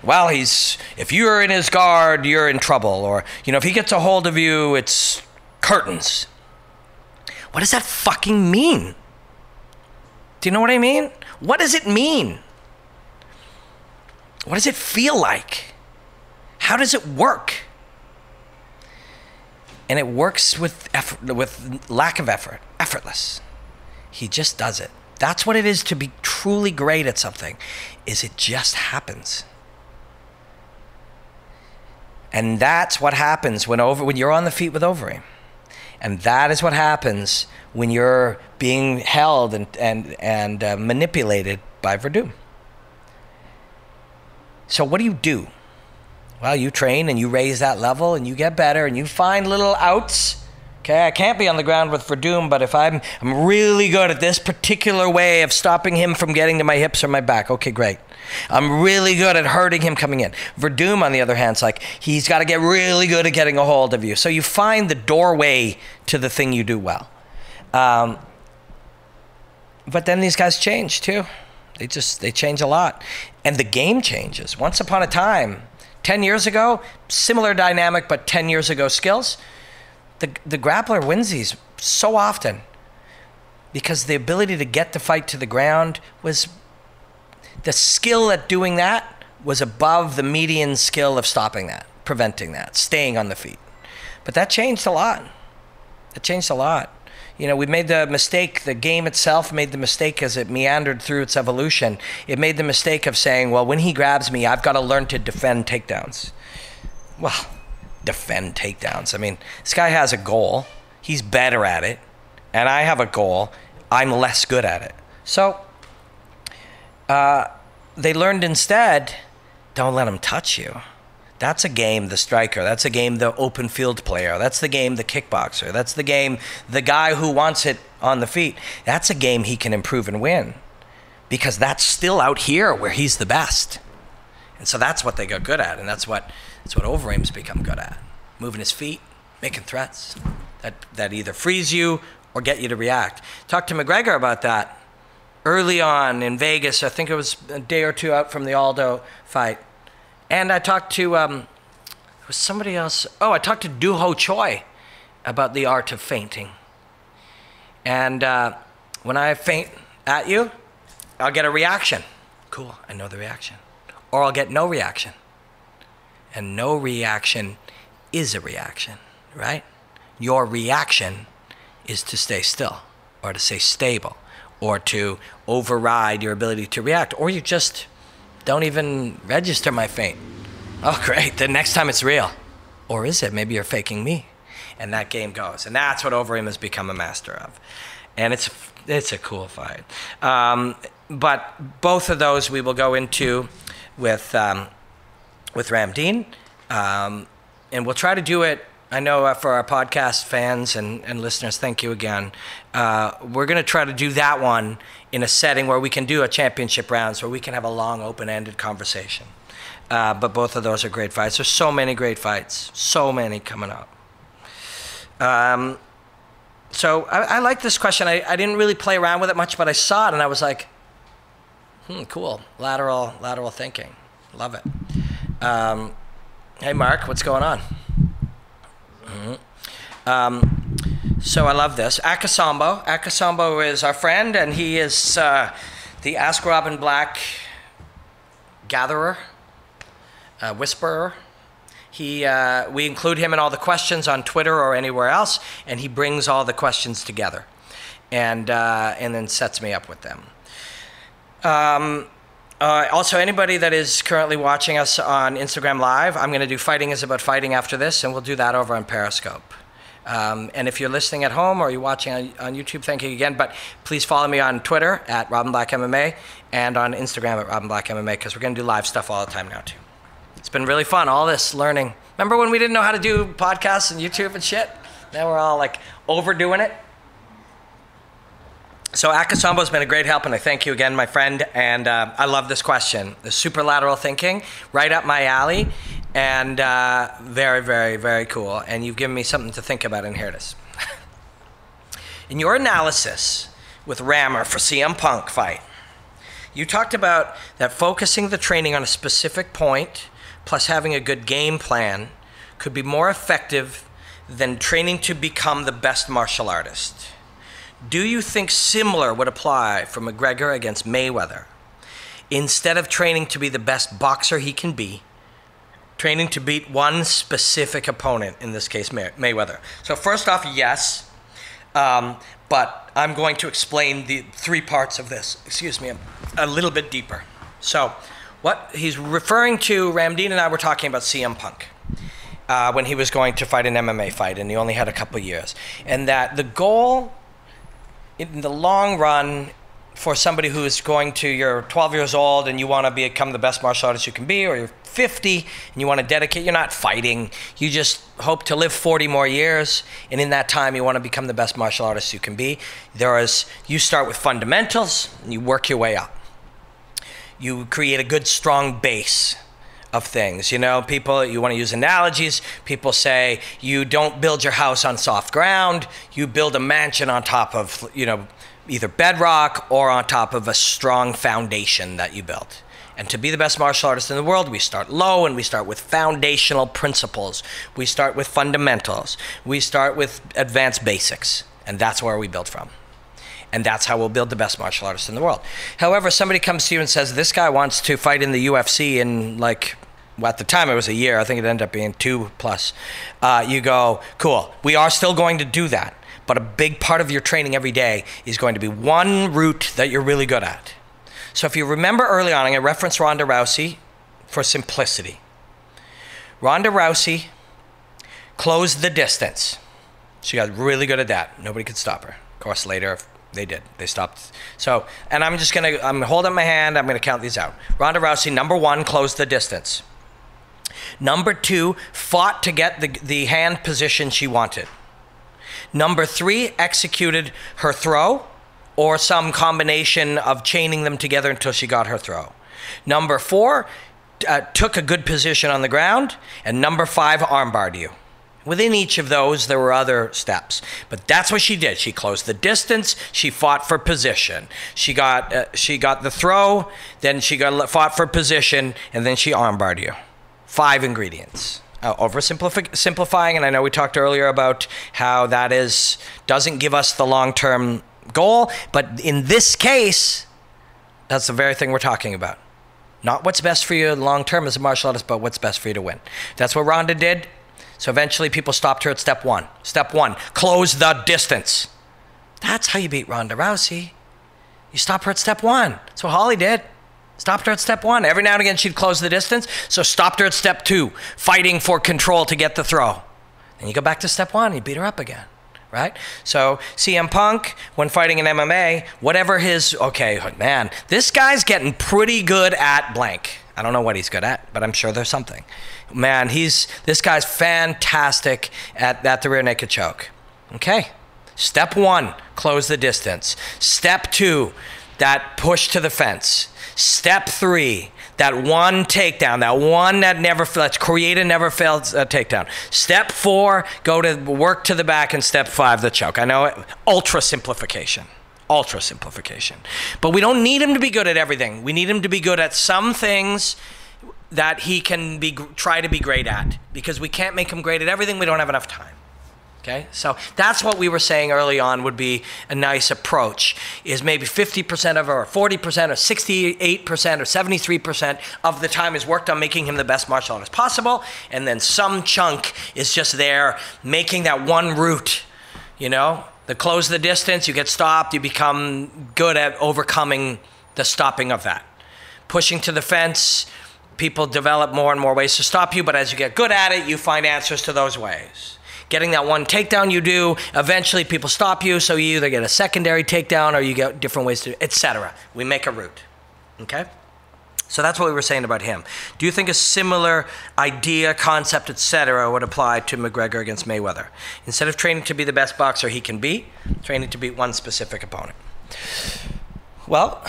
Well, if you're in his guard, you're in trouble. Or, if he gets a hold of you, it's curtains. What does that fucking mean? Do you know what I mean? What does it mean? What does it feel like? How does it work? And it works with lack of effort, effortless. He just does it. That's what it is to be truly great at something, is it just happens. And that's what happens when you're on the feet with Overeem. And that is what happens when you're being held and manipulated by Verdum. So what do? Well, you train and you raise that level and you get better and you find little outs Okay, I can't be on the ground with Verdum, but if I'm really good at this particular way of stopping him from getting to my hips or my back, okay, great. I'm really good at hurting him coming in. Verdum, on the other hand, is like, he's got to get really good at getting a hold of you. So you find the doorway to the thing you do well. But then these guys change too. They change a lot. And the game changes. Once upon a time, 10 years ago, similar dynamic, but 10 years ago skills, the grappler wins these so often because the ability to get the fight to the ground was, the skill at doing that was above the median skill of stopping that, preventing that, staying on the feet. But that changed a lot. It changed a lot. You know, we made the mistake, the game itself made the mistake as it meandered through its evolution. It made the mistake of saying, well, when he grabs me, I've got to learn to defend takedowns. Well, defend takedowns. I mean, this guy has a goal. He's better at it. And I have a goal. I'm less good at it. So they learned instead, don't let him touch you. That's a game, the striker. That's a game, the open field player. That's the game, the kickboxer. That's the game, the guy who wants it on the feet. That's a game he can improve and win because that's still out here where he's the best. And so that's what they got good at, and that's what Overeem's become good at. Moving his feet, making threats that either freeze you or get you to react. Talked to McGregor about that early on in Vegas. I think it was a day or two out from the Aldo fight. And I talked to, it was somebody else. Oh, I talked to Doo-Ho Choi about the art of feinting. And when I feint at you, I'll get a reaction. Cool, I know the reaction. Or I'll get no reaction. And no reaction is a reaction, right? Your reaction is to stay still, or to stay stable, or to override your ability to react, or you just don't even register my feint. Oh, great, the next time it's real. Or is it? Maybe you're faking me. And that game goes. And that's what Overeem has become a master of. And it's a cool fight. But both of those we will go into with Ramdeen. And we'll try to do it, I know for our podcast fans and listeners, thank you again. We're going to try to do that one in a setting where we can do a championship rounds, where we can have a long, open-ended conversation. But both of those are great fights. There's so many great fights, so many coming up. So I like this question. I didn't really play around with it much, but I saw it and I was like, cool. Lateral thinking. Love it. Hey, Mark, what's going on? So I love this. Akasambo. Akasambo is our friend, and he is the Ask Robin Black gatherer, whisperer. We include him in all the questions on Twitter or anywhere else, and he brings all the questions together, and then sets me up with them. Also, anybody that is currently watching us on Instagram Live, I'm going to do Fighting is About Fighting after this, and we'll do that over on Periscope. And if you're listening at home or you're watching on YouTube, thank you again. But please follow me on Twitter at Robin Black MMA and on Instagram at Robin Black MMA, because we're going to do live stuff all the time now, too. It's been really fun, all this learning. Remember when we didn't know how to do podcasts and YouTube and shit? Now we're all like overdoing it. So Akasambo's been a great help, and I thank you again, my friend. And I love this question. The super lateral thinking, right up my alley, and very, very, very cool. And you've given me something to think about, and here it is. In your analysis with Rammer for CM Punk fight, you talked about that focusing the training on a specific point plus having a good game plan could be more effective than training to become the best martial artist. Do you think similar would apply for McGregor against Mayweather? Instead of training to be the best boxer he can be, training to beat one specific opponent, in this case Mayweather. So first off, yes, but I'm going to explain the three parts of this, a little bit deeper. So what he's referring to, Ramdeen and I were talking about CM Punk when he was going to fight an MMA fight, and he only had a couple years. And that the goal in the long run for somebody who is going to, you're 12 years old and you want to become the best martial artist you can be, or you're 50 and you want to dedicate, you're not fighting, you just hope to live 40 more years, and in that time you want to become the best martial artist you can be. You start with fundamentals and you work your way up. You create a good strong base of things. You know, people, you want to use analogies, people say you don't build your house on soft ground, you build a mansion on top of, you know, either bedrock or on top of a strong foundation that you built. And to be the best martial artist in the world, we start low and we start with foundational principles. We start with fundamentals. We start with advanced basics. And that's where we build from. And that's how we'll build the best martial artist in the world. However, somebody comes to you and says, this guy wants to fight in the UFC in, like, well, at the time it was a year. I think it ended up being 2+. You go, cool. We are still going to do that. But a big part of your training every day is going to be one route that you're really good at. So if you remember early on, I'm going to reference Ronda Rousey for simplicity. Ronda Rousey closed the distance. She got really good at that. Nobody could stop her. Of course, later they did. They stopped. So, and I'm holding my hand. I'm going to count these out. Ronda Rousey, number 1, closed the distance. Number 2, fought to get the hand position she wanted. Number 3, executed her throw or some combination of chaining them together until she got her throw. Number 4, took a good position on the ground. And number 5, armbarred you. Within each of those, there were other steps. But that's what she did. She closed the distance. She fought for position. She got the throw, then she fought for position, and then she armbarred you. 5 ingredients. Oversimplifying, and I know we talked earlier about how that doesn't give us the long-term goal, but in this case, that's the very thing we're talking about. Not what's best for you long-term as a martial artist, but what's best for you to win. That's what Ronda did. So eventually people stopped her at step 1. Step 1, close the distance. That's how you beat Ronda Rousey. You stop her at step 1. That's what Holly did. Stopped her at step 1. Every now and again she'd close the distance, so stopped her at step 2, fighting for control to get the throw. Then you go back to step 1 and you beat her up again, right? So CM Punk, when fighting in MMA, whatever okay, man, this guy's getting pretty good at blank. I don't know what he's good at, but I'm sure there's something. Man, this guy's fantastic at the rear naked choke. Okay, step 1, close the distance. Step 2, that push to the fence. Step 3, that one takedown, that one that never fails, create a never fails takedown. Step 4, go to work to the back, and step 5, the choke. I know it, ultra simplification. But we don't need him to be good at everything. We need him to be good at some things that he can try to be great at, because we can't make him great at everything. We don't have enough time. Okay, so that's what we were saying early on would be a nice approach, is maybe 50% of, or 40%, or 68% or 73% of the time is worked on making him the best martial artist possible, and then some chunk is just there making that one route, you know, close the distance, you get stopped, you become good at overcoming the stopping of that. Pushing to the fence, people develop more and more ways to stop you, but as you get good at it, you find answers to those ways. Getting that one takedown you do, eventually people stop you, so you either get a secondary takedown or you get different ways to, etc. We make a route, okay? So that's what we were saying about him. Do you think a similar idea, concept, etc. would apply to McGregor against Mayweather? Instead of training to be the best boxer he can be, training to beat one specific opponent. Well,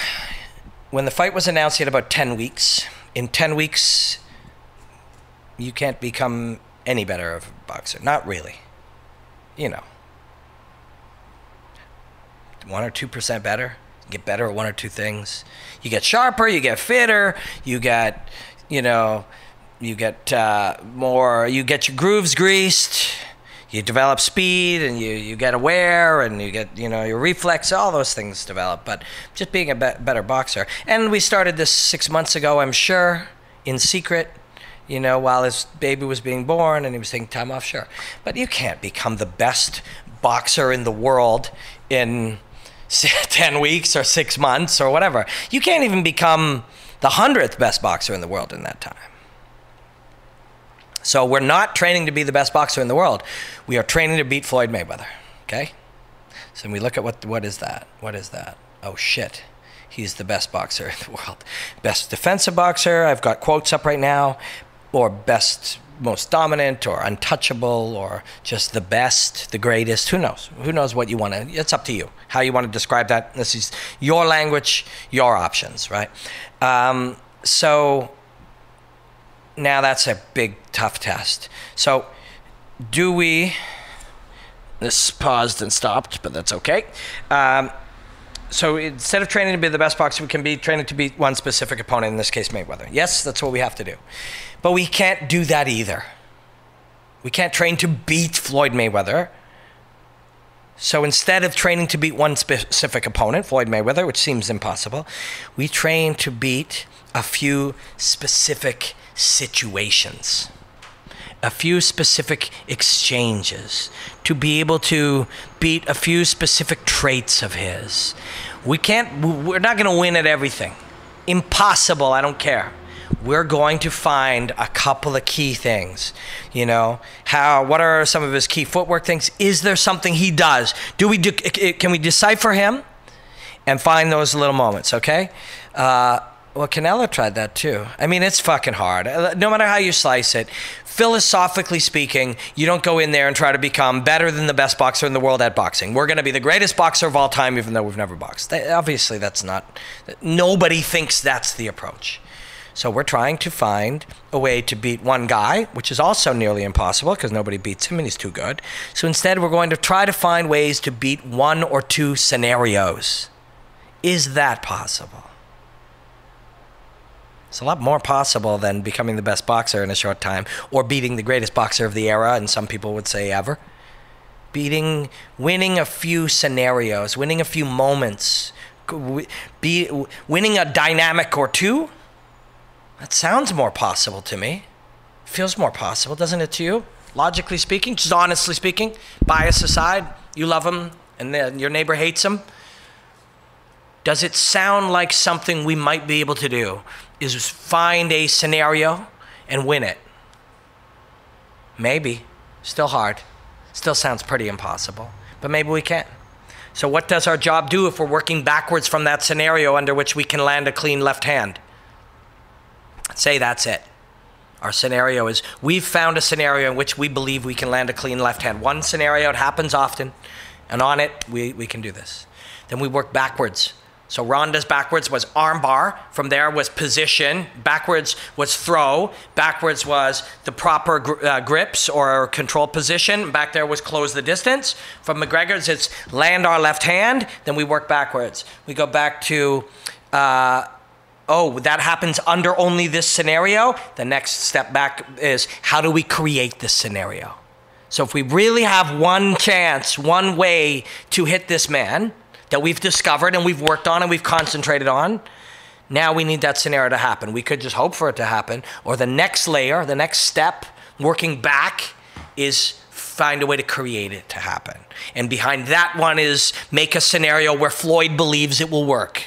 when the fight was announced, he had about 10 weeks. In 10 weeks, you can't become any better of a boxer. Not really. You know. 1 or 2% better. You get better at 1 or 2 things. You get sharper, you get fitter, you get, you know, you get more, you get your grooves greased, you develop speed, and you get aware, and you get, you know, your reflex, all those things develop. But just being a better boxer. And we started this 6 months ago, I'm sure, in secret, you know, while his baby was being born and he was taking time off, sure. But you can't become the best boxer in the world in 10 weeks or 6 months or whatever. You can't even become the 100th best boxer in the world in that time. So we're not training to be the best boxer in the world. We are training to beat Floyd Mayweather, okay? So we look at what is that? What is that? Oh, shit. he's the best boxer in the world. Best defensive boxer, I've got quotes up right now, or best, most dominant, or untouchable, or just the best, the greatest. Who knows? Who knows what you want to, it's up to you, how you want to describe that. This is your language, your options, right? So now that's a big, tough test. So do we, this paused and stopped, but that's okay. So instead of training to be the best boxer, we can be training to beat one specific opponent, in this case Mayweather. Yes, that's what we have to do. But we can't do that either. We can't train to beat Floyd Mayweather. So instead of training to beat one specific opponent, Floyd Mayweather, which seems impossible, we train to beat a few specific situations, a few specific exchanges, to be able to beat a few specific traits of his. We're not going to win at everything. Impossible, I don't care. We're going to find a couple of key things. You know, what are some of his key footwork things? Is there something he does? Can we decipher him and find those little moments, okay? Well, Canelo tried that too. I mean, it's fucking hard. No matter how you slice it, philosophically speaking, you don't go in there and try to become better than the best boxer in the world at boxing. We're going to be the greatest boxer of all time, even though we've never boxed. Obviously, that's not, nobody thinks that's the approach. So we're trying to find a way to beat one guy, which is also nearly impossible because nobody beats him and he's too good. So instead, we're going to try to find ways to beat one or two scenarios. Is that possible? It's a lot more possible than becoming the best boxer in a short time, or beating the greatest boxer of the era, and some people would say ever. Winning a few scenarios, winning a few moments, winning a dynamic or two. That sounds more possible to me. Feels more possible, doesn't it to you? Logically speaking, just honestly speaking, bias aside, you love him and then your neighbor hates him. Does it sound like something we might be able to do? Is find a scenario and win it? Maybe. Still hard. Still sounds pretty impossible. But maybe we can. So what does our job do if we're working backwards from that scenario under which we can land a clean left hand? Say that's it. Our scenario is, we've found a scenario in which we believe we can land a clean left hand. One scenario, it happens often, and on it, we can do this. Then we work backwards. So Ronda's backwards was arm bar. From there was position. Backwards was throw. Backwards was the proper grips or control position. Back there was close the distance. From McGregor's, it's land our left hand. Then we work backwards. We go back to, that happens under only this scenario. The next step back is, how do we create this scenario? So if we really have one chance, one way to hit this man, that we've discovered and we've worked on and we've concentrated on, now we need that scenario to happen. We could just hope for it to happen. Or the next layer, the next step, working back, is find a way to create it to happen. And behind that one is make a scenario where Floyd believes it will work.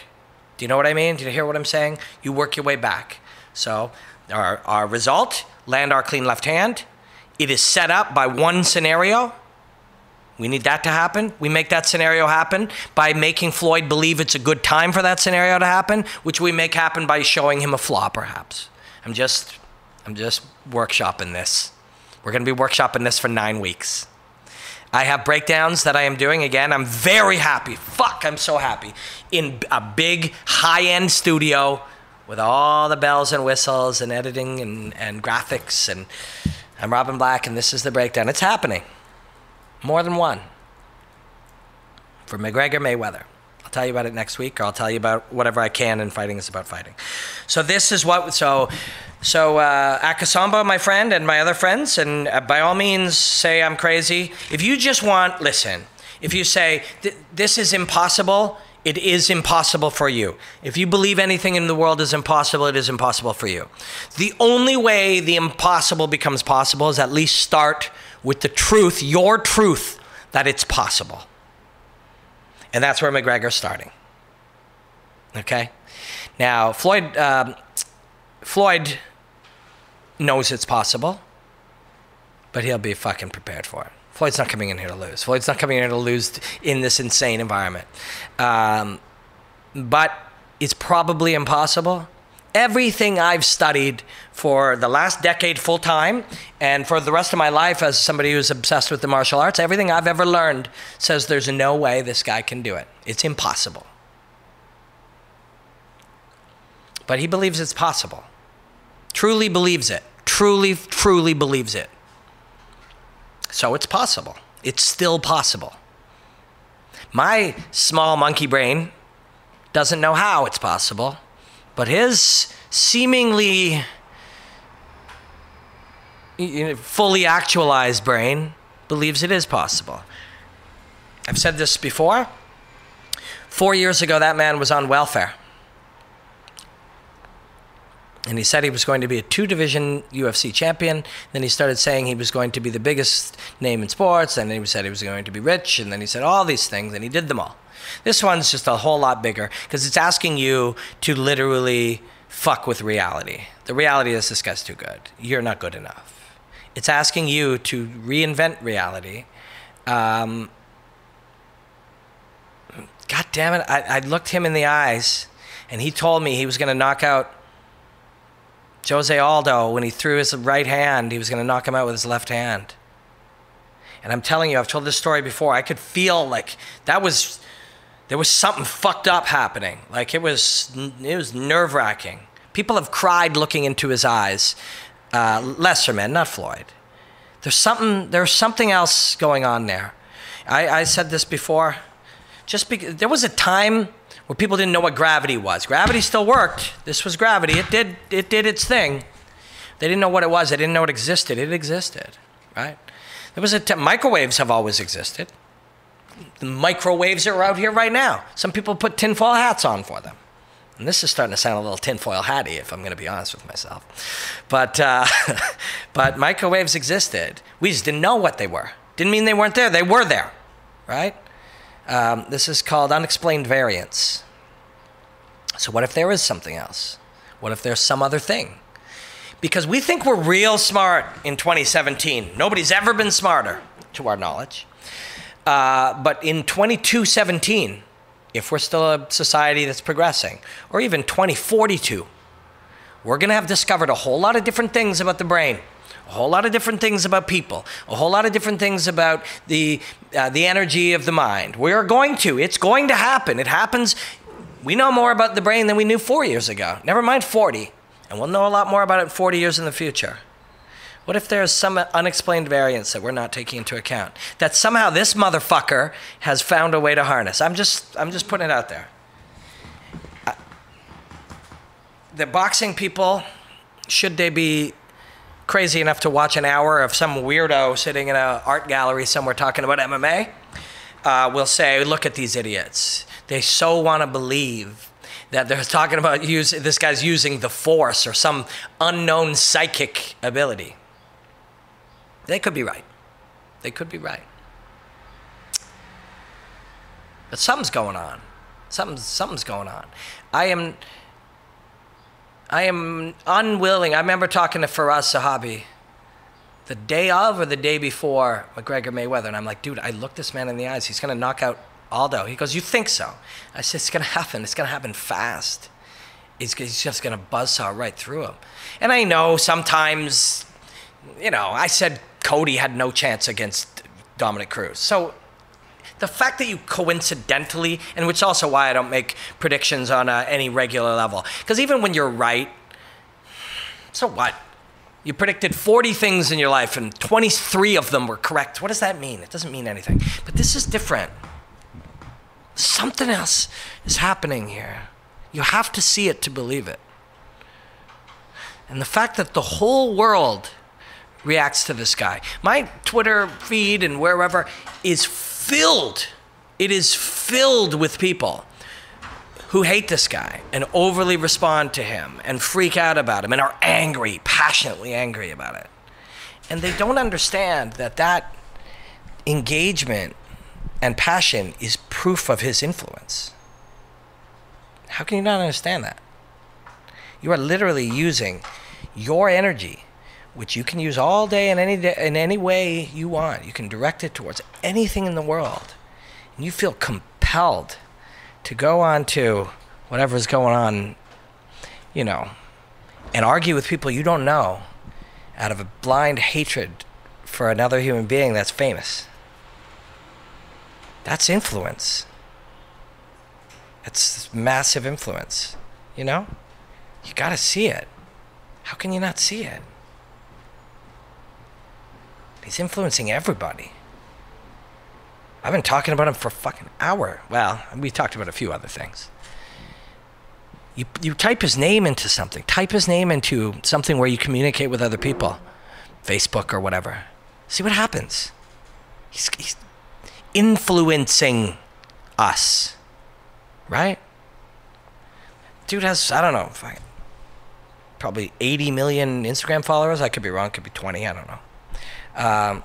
Do you know what I mean? Do you hear what I'm saying? You work your way back. So our result, land our clean left hand. It is set up by one scenario. We need that to happen. We make that scenario happen by making Floyd believe it's a good time for that scenario to happen, which we make happen by showing him a flaw, perhaps. I'm just workshopping this. We're going to be workshopping this for 9 weeks. I have breakdowns that I am doing. Again, I'm very happy. Fuck, I'm so happy. In a big, high-end studio with all the bells and whistles and editing and graphics. And I'm Robin Black, and this is the breakdown. It's happening. More than one. For McGregor, Mayweather. I'll tell you about it next week, or I'll tell you about whatever I can, and fighting is about fighting. So this is what, Akasamba, my friend, and my other friends, and by all means say I'm crazy. If you just want, listen, if you say, this is impossible, it is impossible for you. If you believe anything in the world is impossible, it is impossible for you. The only way the impossible becomes possible is at least start with the truth, your truth, that it's possible. And that's where McGregor's starting. Okay? Now, Floyd knows it's possible, but he'll be fucking prepared for it. Floyd's not coming in here to lose. Floyd's not coming in here to lose in this insane environment. But is probably impossible. Everything I've studied for the last decade full time and for the rest of my life as somebody who's obsessed with the martial arts, everything I've ever learned says there's no way this guy can do it. It's impossible. But he believes it's possible. Truly believes it. Truly, truly believes it. So it's possible. It's still possible. My small monkey brain doesn't know how it's possible, but his seemingly fully actualized brain believes it is possible. I've said this before. 4 years ago, that man was on welfare. And he said he was going to be a 2-division UFC champion. Then he started saying he was going to be the biggest name in sports. And then he said he was going to be rich. And then he said all these things, and he did them all. This one's just a whole lot bigger because it's asking you to literally fuck with reality. The reality is this guy's too good. You're not good enough. It's asking you to reinvent reality. God damn it. I looked him in the eyes, and he told me he was going to knock out Jose Aldo. When he threw his right hand, he was going to knock him out with his left hand. And I'm telling you, I've told this story before. I could feel like there was something fucked up happening. Like it was nerve-wracking. People have cried looking into his eyes. Lesser men, not Floyd. There's something else going on there. I said this before. There was a time where people didn't know what gravity was. Gravity still worked. This was gravity. It did its thing. They didn't know what it was. They didn't know it existed. It existed, right? There was microwaves have always existed. The microwaves are out here right now. Some people put tinfoil hats on for them. And this is starting to sound a little tinfoil hatty, if I'm going to be honest with myself. But microwaves existed. We just didn't know what they were. Didn't mean they weren't there. They were there, right? This is called unexplained variance. So what if there is something else? What if there's some other thing? Because we think we're real smart in 2017. Nobody's ever been smarter, to our knowledge. But in 2217, if we're still a society that's progressing, or even 2042, we're going to have discovered a whole lot of different things about the brain, a whole lot of different things about people, a whole lot of different things about the energy of the mind. It's going to happen. It happens. We know more about the brain than we knew 4 years ago. Never mind 40. And we'll know a lot more about it 40 years in the future. What if there's some unexplained variance that we're not taking into account? That somehow this motherfucker has found a way to harness. I'm just putting it out there. The boxing people, should they be crazy enough to watch an hour of some weirdo sitting in an art gallery somewhere talking about MMA, will say, look at these idiots. They so want to believe that they're talking about this guy's using the force or some unknown psychic ability. They could be right. They could be right. But something's going on. Something's going on. I am unwilling. I remember talking to Faraz Sahabi the day of or the day before McGregor Mayweather, and I'm like, dude, I looked this man in the eyes. He's going to knock out Aldo. He goes, you think so? I said, it's going to happen. It's going to happen fast. He's just going to buzzsaw right through him. And I know sometimes, I said Cody had no chance against Dominic Cruz. So the fact that you coincidentally, and which is also why I don't make predictions on any regular level, because even when you're right, so what? You predicted 40 things in your life and 23 of them were correct. What does that mean? It doesn't mean anything. But this is different. Something else is happening here. You have to see it to believe it. And the fact that the whole world reacts to this guy. My Twitter feed and wherever is filled. It is filled with people who hate this guy and overly respond to him and freak out about him and are angry, passionately angry about it. And they don't understand that engagement and passion is proof of his influence. How can you not understand that? You are literally using your energy, which you can use all day in any way you want. You can direct it towards anything in the world. And you feel compelled to go on to whatever's going on, you know, and argue with people you don't know out of a blind hatred for another human being that's famous. That's influence. It's massive influence, you know? You gotta see it. How can you not see it? He's influencing everybody. I've been talking about him for a fucking hour. Well, we talked about a few other things. You type his name into something. Type his name into something where you communicate with other people. Facebook or whatever. See what happens. He's influencing us. Right? Dude has, I don't know, probably 80 million Instagram followers. I could be wrong. Could be 20. I don't know.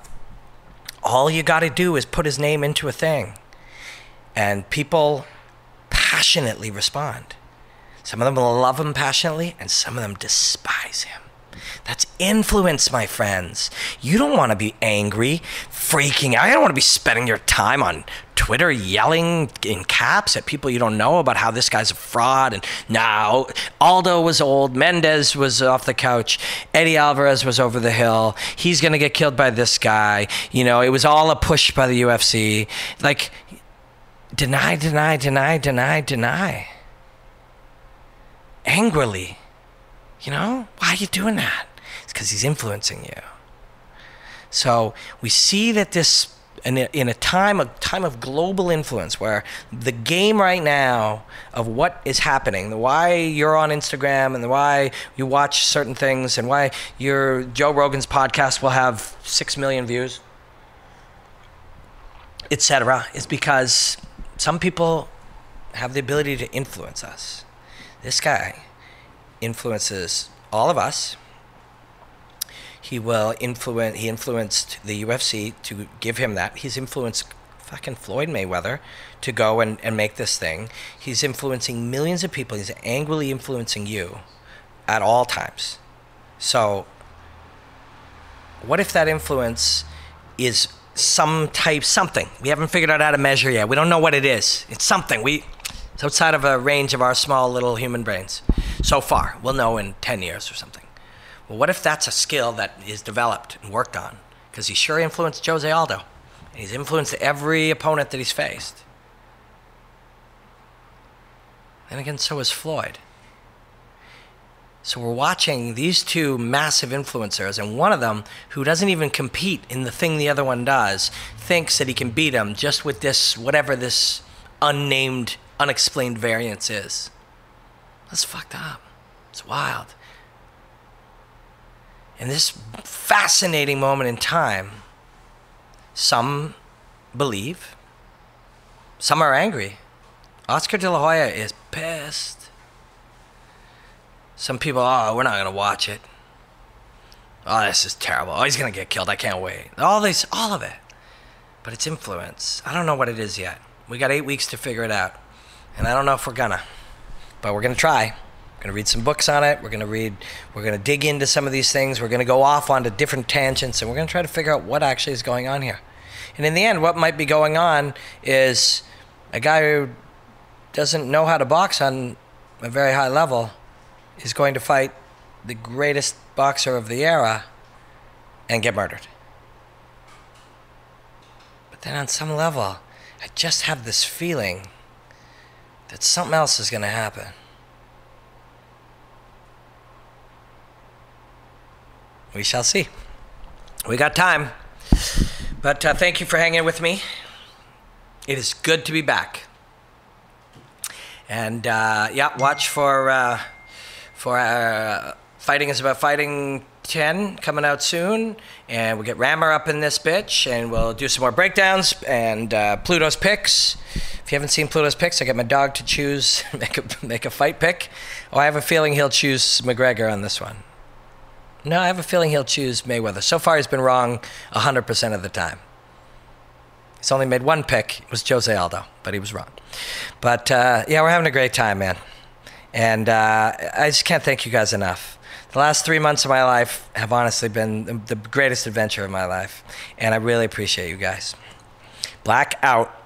All you got to do is put his name into a thing. And people passionately respond. Some of them will love him passionately, and some of them despise him. That's influence, my friends. You don't want to be angry, freaking out. You don't want to be spending your time on Twitter yelling in caps at people you don't know about how this guy's a fraud. And now Aldo was old, Mendez was off the couch, Eddie Alvarez was over the hill. He's going to get killed by this guy. You know, it was all a push by the UFC. Like, deny, deny, deny, deny, deny. Angrily. You know? Why are you doing that? It's because he's influencing you. So we see that this, in a time of global influence, where the game right now of what is happening, the why you're on Instagram and the why you watch certain things and why your Joe Rogan's podcast will have 6 million views, etc., is because some people have the ability to influence us. This guy influences all of us. He influenced the UFC to give him that. He's influenced fucking Floyd Mayweather to go and make this thing. He's influencing millions of people. He's angrily influencing you at all times. So what if that influence is something? We haven't figured out how to measure yet. We don't know what it is. It's something. It's outside of a range of our small little human brains. So far. We'll know in 10 years or something. Well, what if that's a skill that is developed and worked on? Because he sure influenced Jose Aldo. And he's influenced every opponent that he's faced. Then again, so is Floyd. So we're watching these two massive influencers, and one of them, who doesn't even compete in the thing the other one does, thinks that he can beat him just with this, whatever this unnamed, unexplained variance is. That's fucked up. It's wild. In this fascinating moment in time, some believe, some are angry. Oscar De La Hoya is pissed. Some people, oh, we're not going to watch it. Oh, this is terrible. Oh, he's going to get killed. I can't wait. All of it. But it's influence. I don't know what it is yet. We got 8 weeks to figure it out. And I don't know if we're gonna. But we're going to try. We're going to read some books on it. We're going to dig into some of these things. We're going to go off onto different tangents, and we're going to try to figure out what actually is going on here. And in the end, what might be going on is a guy who doesn't know how to box on a very high level is going to fight the greatest boxer of the era and get murdered. But then on some level, I just have this feeling that something else is going to happen. We shall see. We got time. But thank you for hanging with me. It is good to be back. And yeah, watch for Fighting is About Fighting 10 coming out soon. And we'll get Rammer up in this bitch. And we'll do some more breakdowns and Pluto's picks. If you haven't seen Pluto's picks, I get my dog to choose, make a fight pick. Oh, I have a feeling he'll choose McGregor on this one. No, I have a feeling he'll choose Mayweather. So far, he's been wrong 100% of the time. He's only made one pick. It was Jose Aldo, but he was wrong. But yeah, we're having a great time, man. And I just can't thank you guys enough. The last 3 months of my life have honestly been the greatest adventure of my life. And I really appreciate you guys. Black out.